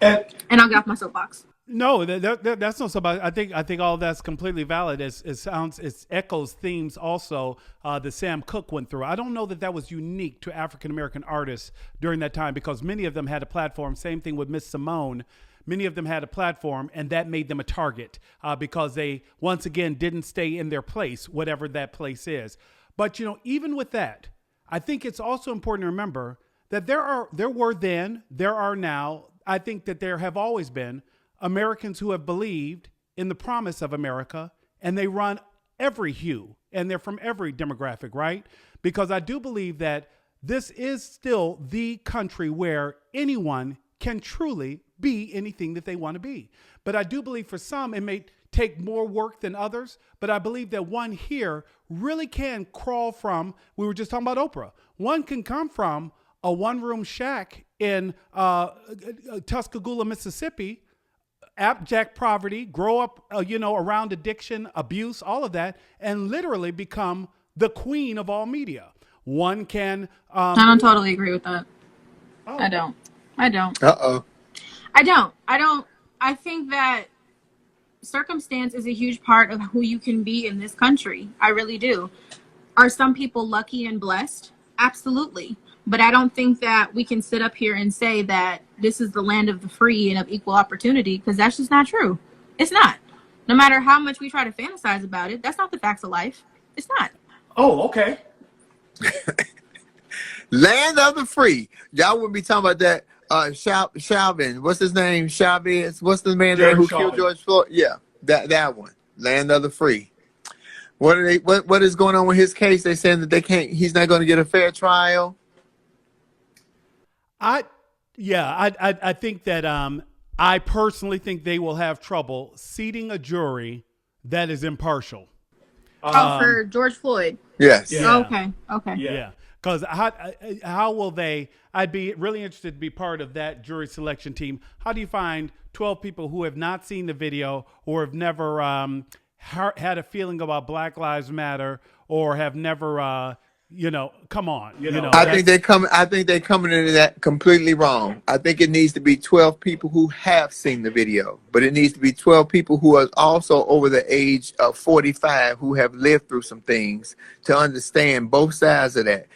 And I'll get off my soapbox. No, that's not so bad. I think all that's completely valid. It echoes themes also that Sam Cooke went through. I don't know that was unique to African American artists during that time because many of them had a platform. Same thing with Miss Simone. Many of them had a platform, and that made them a target because they once again didn't stay in their place, whatever that place is. But even with that, I think it's also important to remember that there were then, there are now. I think that there have always been Americans who have believed in the promise of America, and they run every hue, and they're from every demographic, right? Because I do believe that this is still the country where anyone can truly be anything that they want to be. But I do believe for some, it may take more work than others, but I believe that one here really can crawl from, we were just talking about Oprah, one can come from a one-room shack in Tuscaloosa, Mississippi, abject poverty, grow up, around addiction, abuse, all of that, and literally become the queen of all media. One can. I don't totally agree with that. Oh. I don't. Uh-oh. I don't. I think that circumstance is a huge part of who you can be in this country. I really do. Are some people lucky and blessed? Absolutely. But I don't think that we can sit up here and say that this is the land of the free and of equal opportunity, because that's just not true. It's not. No matter how much we try to fantasize about it, that's not the facts of life. It's not. Oh, okay. Land of the free. Y'all wouldn't be talking about that. Chauvin. What's his name? Chavez. What's the man there who killed George Floyd? Yeah, that one. Land of the free. What is going on with his case? They saying that he's not going to get a fair trial. I think that I personally think they will have trouble seating a jury that is impartial. For George Floyd. Yes. Yeah. Okay. Yeah. Because how will they? I'd be really interested to be part of that jury selection team. How do you find 12 people who have not seen the video or have never had a feeling about Black Lives Matter or have never come on. I think they're coming into that completely wrong. I think it needs to be 12 people who have seen the video, but it needs to be 12 people who are also over the age of 45 who have lived through some things to understand both sides of that.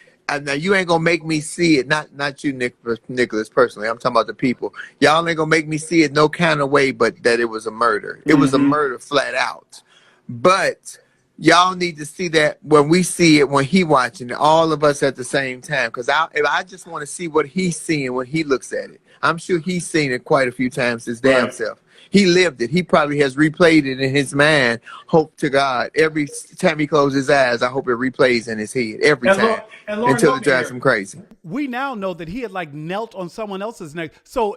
Now you ain't gonna make me see it, not you, Nicholas, personally. I'm talking about the people. Y'all ain't gonna make me see it no kind of way, but that it was a murder. It was a murder flat out. But y'all need to see that when we see it, when he watching it, all of us at the same time. Because I just want to see what he's seeing when he looks at it. I'm sure he's seen it quite a few times his damn self. He lived it. He probably has replayed it in his mind. Hope to God, every time he closes his eyes, I hope it replays in his head every time until it drives him crazy. We now know that he had knelt on someone else's neck. So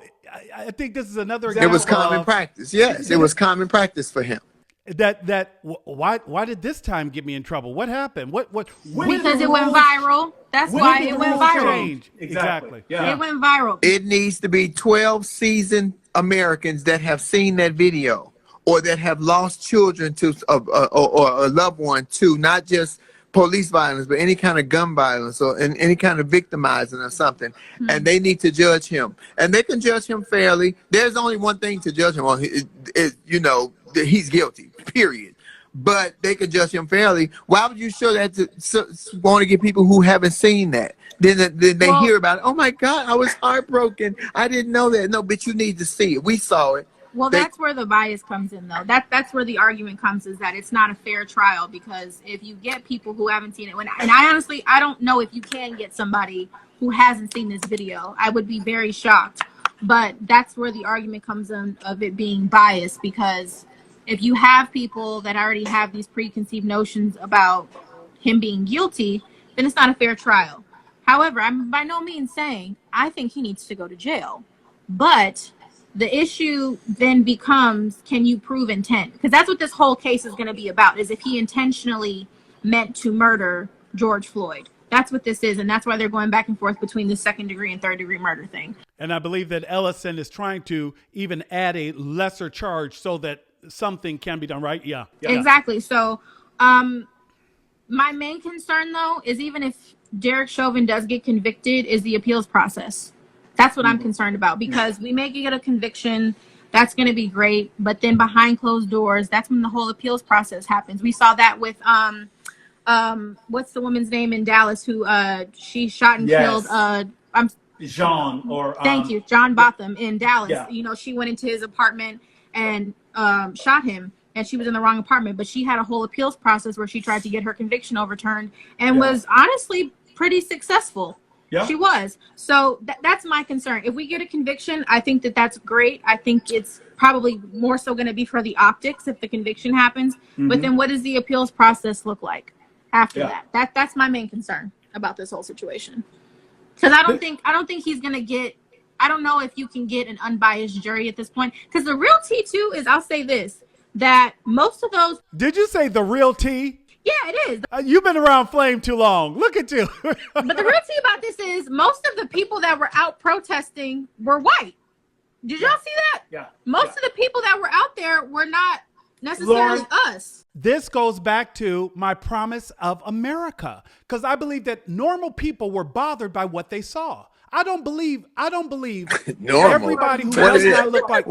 I think this is another example. It was common practice. Yes, it was common practice for him. Why did this time get me in trouble? What happened? Because it went viral. That's why it went viral. Exactly. Yeah. It went viral. It needs to be 12 seasoned Americans that have seen that video or that have lost children to or a loved one to, not just police violence, but any kind of gun violence or any kind of victimizing or something, and they need to judge him, and they can judge him fairly. There's only one thing to judge him on: he's guilty. Period. But they can judge him fairly. Why would you show that want to get people who haven't seen that? Then they hear about it. Oh my God, I was heartbroken. I didn't know that. No, but you need to see it. We saw it. Well, that's where the bias comes in, though. That's where the argument comes, is that it's not a fair trial, because if you get people who haven't seen it, and I honestly, I don't know if you can get somebody who hasn't seen this video. I would be very shocked. But that's where the argument comes in of it being biased, because if you have people that already have these preconceived notions about him being guilty, then it's not a fair trial. However, I'm by no means saying I think he needs to go to jail. But the issue then becomes, can you prove intent? Because that's what this whole case is going to be about, is if he intentionally meant to murder George Floyd. That's what this is, and that's why they're going back and forth between the second-degree and third-degree murder thing. And I believe that Ellison is trying to even add a lesser charge so that something can be done, right? Yeah. Exactly. So my main concern, though, is even if Derek Chauvin does get convicted, is the appeals process. That's what I'm concerned about, because we may get a conviction. That's going to be great. But then behind closed doors, that's when the whole appeals process happens. We saw that with what's the woman's name in Dallas who she shot and killed Thank you, John Botham in Dallas. Yeah. You know, she went into his apartment and shot him, and she was in the wrong apartment, but she had a whole appeals process where she tried to get her conviction overturned and was honestly pretty successful. Yeah. She was. So that's my concern. If we get a conviction, I think that's great. I think it's probably more so going to be for the optics if the conviction happens. But then what does the appeals process look like after that? That's my main concern about this whole situation. Because I don't think he's going to get, I don't know if you can get an unbiased jury at this point. Because the real tea too is, I'll say this, that most of those. Did you say the real tea? Yeah, it is. You've been around Flame too long. Look at you. But the real tea about this is most of the people that were out protesting were white. Did y'all see that? Yeah. Most of the people that were out there were not necessarily us. This goes back to my promise of America, because I believe that normal people were bothered by what they saw. I don't believe everybody who does not look like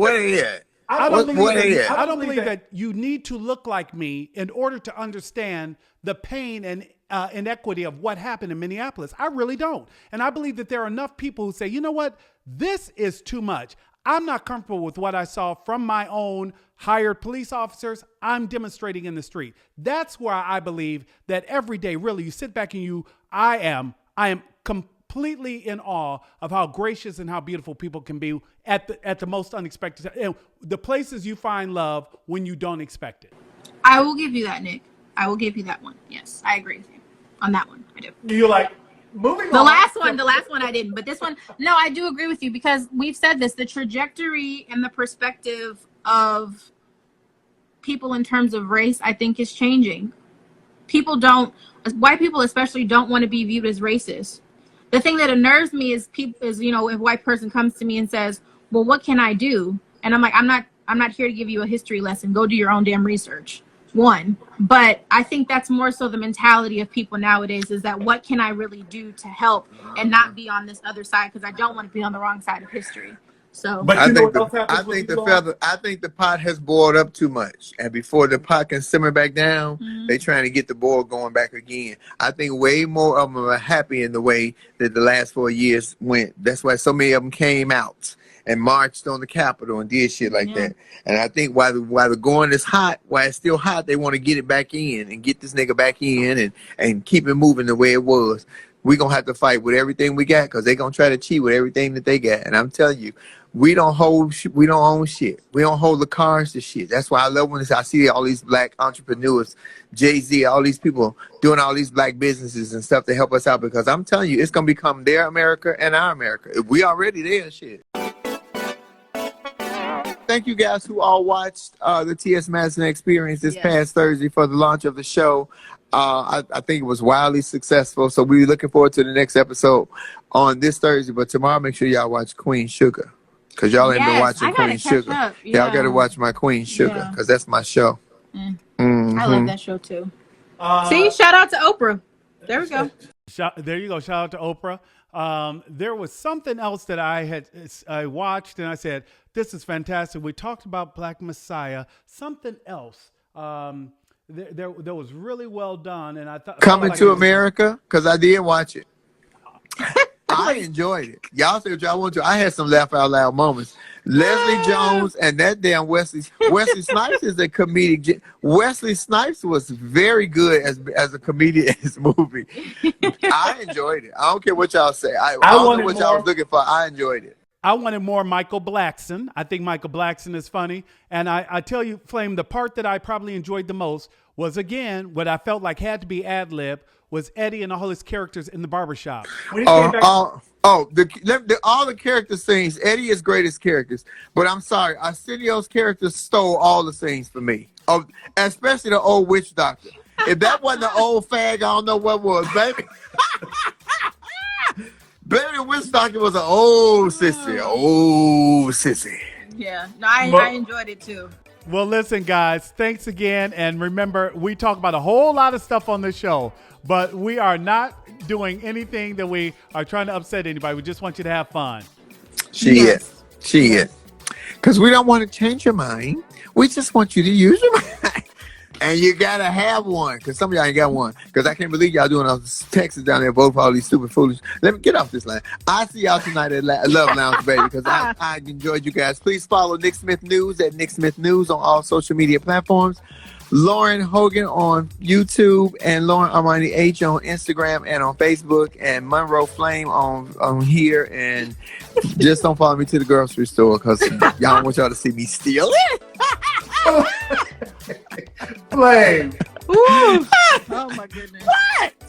I don't believe that you need to look like me in order to understand the pain and inequity of what happened in Minneapolis. I really don't. And I believe that there are enough people who say, you know what, this is too much. I'm not comfortable with what I saw from my own hired police officers. I'm demonstrating in the street. That's where I believe that every day, really, you sit back and I am completely in awe of how gracious and how beautiful people can be at the most unexpected time. And the places you find love when you don't expect it. I will give you that, Nick. I will give you that one. Yes, I agree with you on that one. I do. Do you like moving on? The last one I didn't, but this one, no, I do agree with you, because we've said this, the trajectory and the perspective of people in terms of race, I think, is changing. White people especially don't want to be viewed as racist. The thing that unnerves me is if a white person comes to me and says, well, what can I do? And I'm like, I'm not here to give you a history lesson. Go do your own damn research. One. But I think that's more so the mentality of people nowadays, is that what can I really do to help and not be on this other side, because I don't want to be on the wrong side of history. So, but I think the pot has boiled up too much, and before the pot can simmer back down, they're trying to get the boil going back again. I think way more of them are happy in the way that the last 4 years went. That's why so many of them came out and marched on the Capitol and did shit like that. And I think while the going is hot, while it's still hot, they want to get it back in and get this nigga back in and keep it moving the way it was. We're going to have to fight with everything we got, because they're going to try to cheat with everything that they got. And I'm telling you, we don't own shit. We don't hold the cars to shit. That's why I love when I see all these black entrepreneurs, Jay-Z, all these people doing all these black businesses and stuff to help us out, because I'm telling you, it's going to become their America and our America. We already there, shit. Thank you guys who all watched the T.S. Madison Experience this past Thursday for the launch of the show. I think it was wildly successful, so we're looking forward to the next episode on this Thursday. But tomorrow, make sure y'all watch Queen Sugar, because y'all ain't been watching Queen Sugar. Y'all got to watch my Queen Sugar, because that's my show. I love that show too. See, shout out to Oprah. There we go. There you go. Shout out to Oprah. There was something else that I watched and I said, this is fantastic. We talked about Black Messiah. Something else. There was really well done, and I thought Coming to America, because I did watch it. I enjoyed it. Y'all say what y'all want to. I had some laugh out loud moments. Leslie Jones and that damn Wesley Snipes is a comedic. Wesley Snipes was very good as a comedian in this movie. I enjoyed it. I don't care what y'all say. I don't know what y'all was looking for. I enjoyed it. I wanted more Michael Blackson. I think Michael Blackson is funny. And I tell you, Flame, the part that I probably enjoyed the most was, again, what I felt like had to be ad-lib, was Eddie and all his characters in the barbershop. All the character scenes, Eddie is greatest characters. But I'm sorry, Arsenio's characters stole all the scenes for me. Especially the old witch doctor. If that wasn't the old fag, I don't know what was, baby. Baby, the witch doctor was an old sissy. Old sissy. Yeah, no, I enjoyed it too. Well, listen, guys, thanks again. And remember, we talk about a whole lot of stuff on this show, but we are not doing anything that we are trying to upset anybody. We just want you to have fun. She is. Because we don't want to change your mind. We just want you to use your mind. And you got to have one. Because some of y'all ain't got one. Because I can't believe y'all doing all this Texas down there, vote for all these stupid foolish. Let me get off this line. I see y'all tonight at Love Lounge, baby. Because I enjoyed you guys. Please follow Nick Smith News at Nick Smith News on all social media platforms. Lauren Hogan on YouTube and Lauren Armani H on Instagram and on Facebook, and Monroe Flame on here. And just don't follow me to the grocery store because y'all don't want y'all to see me steal it. Flame. Oh my goodness. What?